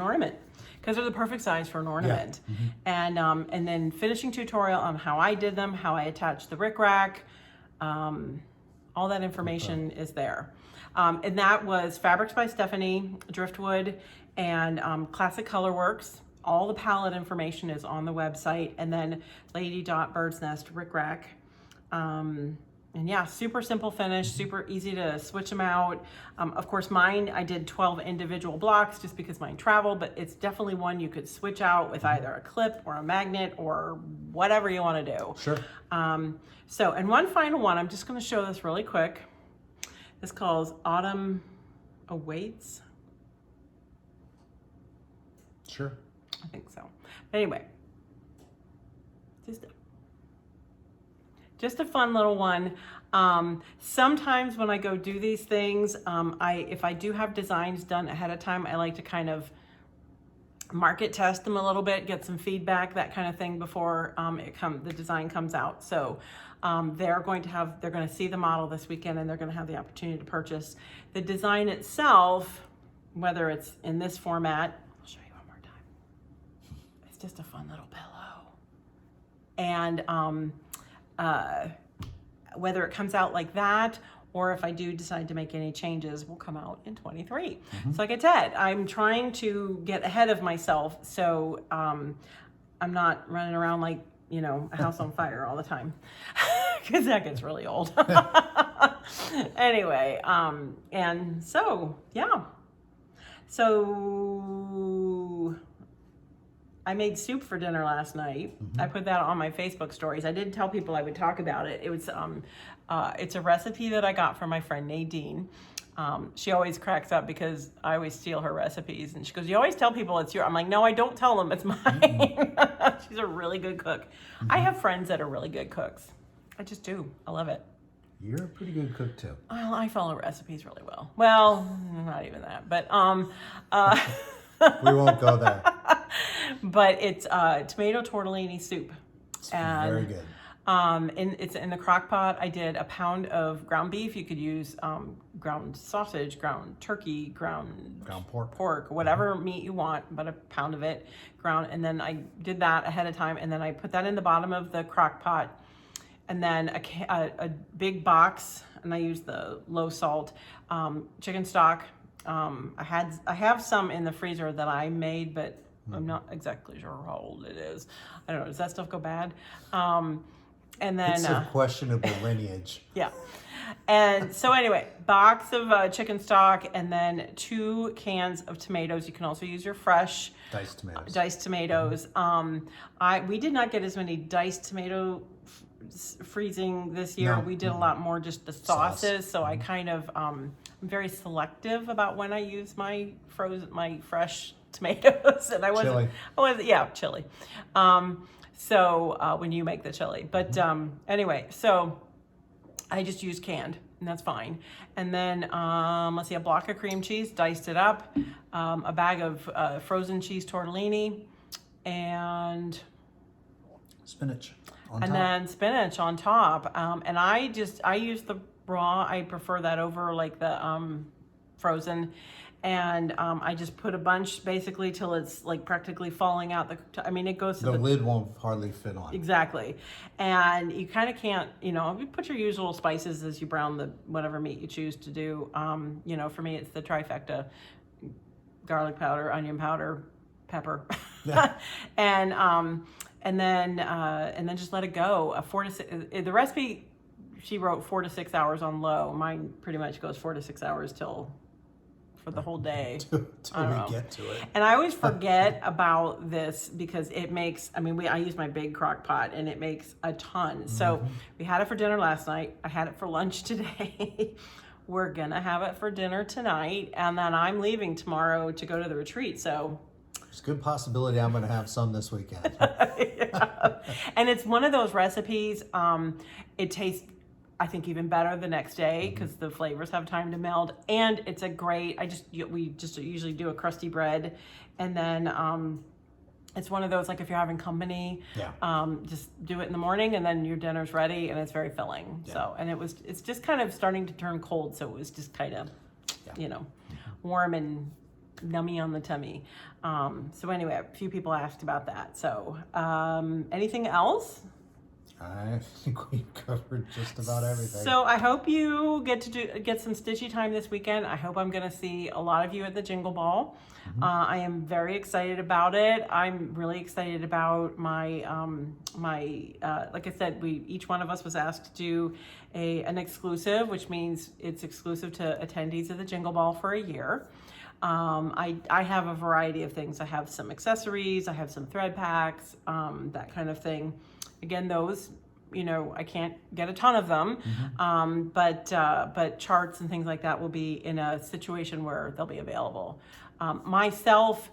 S1: ornament, because they're the perfect size for an ornament. And then finishing tutorial on how I did them, how I attached the rickrack, all that information is there. And that was Fabrics by Stephanie, Driftwood, and Classic Colorworks. All the palette information is on the website. And then Lady Dot Bird's Nest rickrack. And yeah, super simple finish, super easy to switch them out. Of course, mine, I did 12 individual blocks just because mine traveled, but it's definitely one you could switch out with either a clip or a magnet or whatever you want to do.
S2: Sure.
S1: So, and one final one, I'm just going to show this really quick. This calls Autumn Awaits.
S2: Sure.
S1: I think so. Anyway, just a fun little one. Sometimes when I go do these things, if I do have designs done ahead of time, I like to kind of market test them a little bit, get some feedback, that kind of thing before the design comes out. So they're going to see the model this weekend, and they're going to have the opportunity to purchase the design itself, whether it's in this format. I'll show you one more time. It's just a fun little pillow. And whether it comes out like that, or if I do decide to make any changes, will come out in 23. So like I said, I'm trying to get ahead of myself, so I'm not running around like, you know, a house on fire all the time, because that gets really old. Anyway, and so, yeah. So I made soup for dinner last night. I put that on my Facebook stories. I didn't tell people I would talk about it. It was, it's a recipe that I got from my friend Nadine. She always cracks up because I always steal her recipes, and she goes, "You always tell people it's yours." I'm like, "No, I don't tell them, it's mine." She's a really good cook. I have friends that are really good cooks. I just do. I love it.
S2: You're a pretty good cook too.
S1: Well, I follow recipes really well. Well, not even that, but
S2: we won't go there.
S1: But it's tomato tortellini soup.
S2: It's very good.
S1: It's in the crock pot. I did a pound of ground beef. You could use ground sausage, ground turkey, ground pork, whatever meat you want, but a pound of it ground. And then I did that ahead of time, and then I put that in the bottom of the crock pot, and then a big box, and I used the low salt chicken stock. I have some in the freezer that I made, but I'm not exactly sure how old it is. I don't know. Does that stuff go bad? And then
S2: it's a questionable lineage.
S1: Yeah. And so anyway, box of chicken stock, and then 2 cans of tomatoes. You can also use your fresh
S2: Diced tomatoes.
S1: Diced tomatoes. We did not get as many diced tomato freezing this year.
S2: No.
S1: We did a lot more just the sauces. So I kind of I'm very selective about when I use my fresh tomatoes, and I wasn't chili. So when you make the chili, but anyway, so I just use canned, and that's fine. And then let's see, a block of cream cheese, diced it up, a bag of frozen cheese tortellini, and
S2: spinach on top.
S1: And then spinach on top. And I use the raw. I prefer that over like the frozen. And I just put a bunch basically till it's like practically falling out. It goes to
S2: the lid won't hardly fit on.
S1: Exactly. And you kind of can't, you put your usual spices as you brown the whatever meat you choose to do. For me, it's the trifecta: garlic powder, onion powder, pepper,
S2: Yeah.
S1: and then just let it go. The recipe she wrote 4 to 6 hours on low. Mine pretty much goes 4 to 6 hours for the whole day.
S2: Till we get to it.
S1: And I always forget about this because it makes, I use my big crock pot, and it makes a ton. So we had it for dinner last night. I had it for lunch today. We're gonna have it for dinner tonight. And then I'm leaving tomorrow to go to the retreat. So
S2: there's a good possibility I'm gonna have some this weekend.
S1: Yeah. And it's one of those recipes, it tastes, I think, even better the next day because the flavors have time to meld. And it's a great, we just usually do a crusty bread, and then It's one of those, like if you're having company, just do it in the morning and then your dinner's ready and it's very filling.
S2: Yeah.
S1: So, and it's just kind of starting to turn cold. So it was just kind of, warm and nummy on the tummy. So anyway, a few people asked about that. So, anything else?
S2: I think we covered just about everything.
S1: So I hope you get some stitchy time this weekend. I hope I'm going to see a lot of you at the Jingle Ball. I am very excited about it. I'm really excited about my like I said, each one of us was asked to do an exclusive, which means it's exclusive to attendees of the Jingle Ball for a year. I have a variety of things. I have some accessories, I have some thread packs, that kind of thing. Again, those, I can't get a ton of them, but charts and things like that will be in a situation where they'll be available. Myself,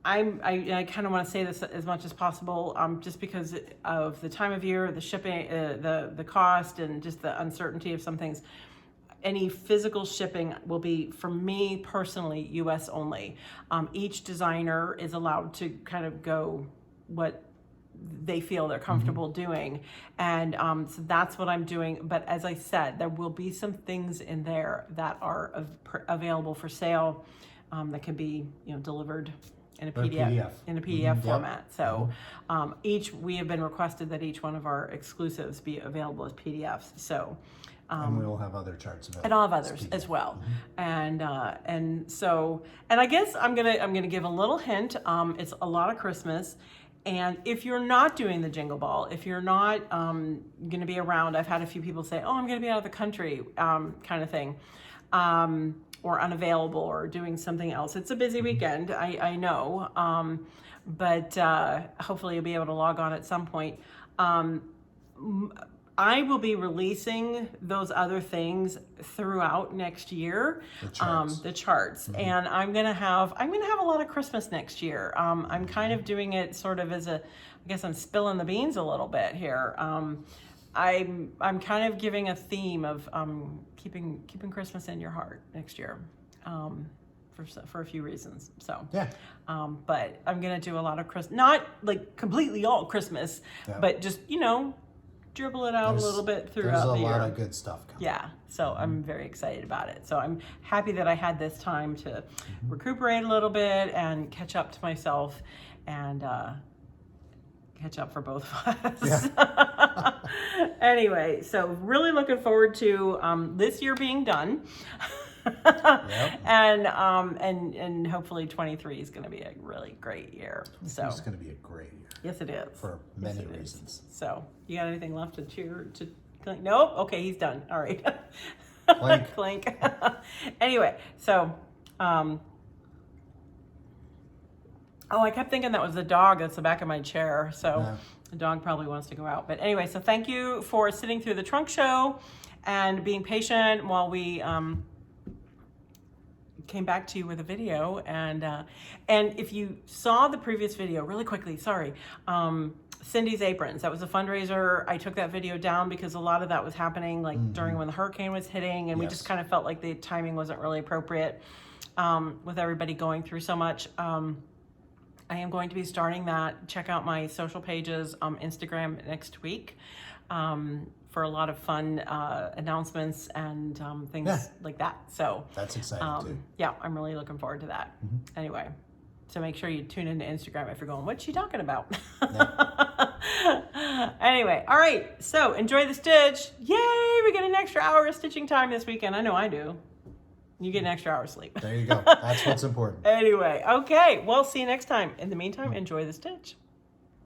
S1: I kind of want to say this as much as possible, just because of the time of year, the shipping, the cost, and just the uncertainty of some things. Any physical shipping will be, for me personally, U.S. only. Each designer is allowed to kind of go what they feel they're comfortable doing, and so that's what I'm doing. But as I said, there will be some things in there that are available for sale, that can be delivered in a PDF format. So we have been requested that each one of our exclusives be available as PDFs. So
S2: and we will have other charts available.
S1: And I'll have others as well. And I guess I'm gonna give a little hint. It's a lot of Christmas. And if you're not doing the Jingle Ball, if you're not going to be around, I've had a few people say, oh, I'm going to be out of the country, kind of thing, or unavailable or doing something else. It's a busy weekend, I know, but hopefully you'll be able to log on at some point. I will be releasing those other things throughout next year, the charts, and I'm gonna have a lot of Christmas next year. I'm kind of doing it sort of as I guess I'm spilling the beans a little bit here. I'm kind of giving a theme of keeping Christmas in your heart next year, for a few reasons. So but I'm gonna do a lot of Christmas, not like completely all Christmas, but just dribble it out a little bit throughout the year.
S2: There's a lot of good stuff coming.
S1: Yeah, so I'm very excited about it. So I'm happy that I had this time to recuperate a little bit and catch up to myself and catch up for both of us. Yeah. Anyway, so really looking forward to this year being done. And hopefully 23 is going to be a really great year. So
S2: it's going to be a great year.
S1: Yes, it is.
S2: For many reasons.
S1: So you got anything left to clink? Nope. Okay, he's done. All right.
S2: Clink.
S1: Clink. Anyway, so I kept thinking that was the dog that's the back of my chair. So the dog probably wants to go out. But anyway, so thank you for sitting through the trunk show and being patient while we came back to you with a video. And if you saw the previous video, really quickly, sorry, Cindy's aprons, that was a fundraiser. I took that video down because a lot of that was happening during when the hurricane was hitting, and we just kind of felt like the timing wasn't really appropriate with everybody going through so much. I am going to be starting that. Check out my social pages, Instagram next week, for a lot of fun announcements and things like that. So
S2: that's exciting too.
S1: Yeah, I'm really looking forward to that. Anyway, so make sure you tune into Instagram if you're going, what's she talking about? Anyway, all right, so enjoy the stitch. Yay, we get an extra hour of stitching time this weekend. I know I do. You get an extra hour of sleep.
S2: There you go. That's what's important.
S1: Anyway, okay, well, see you next time. In the meantime, enjoy the stitch.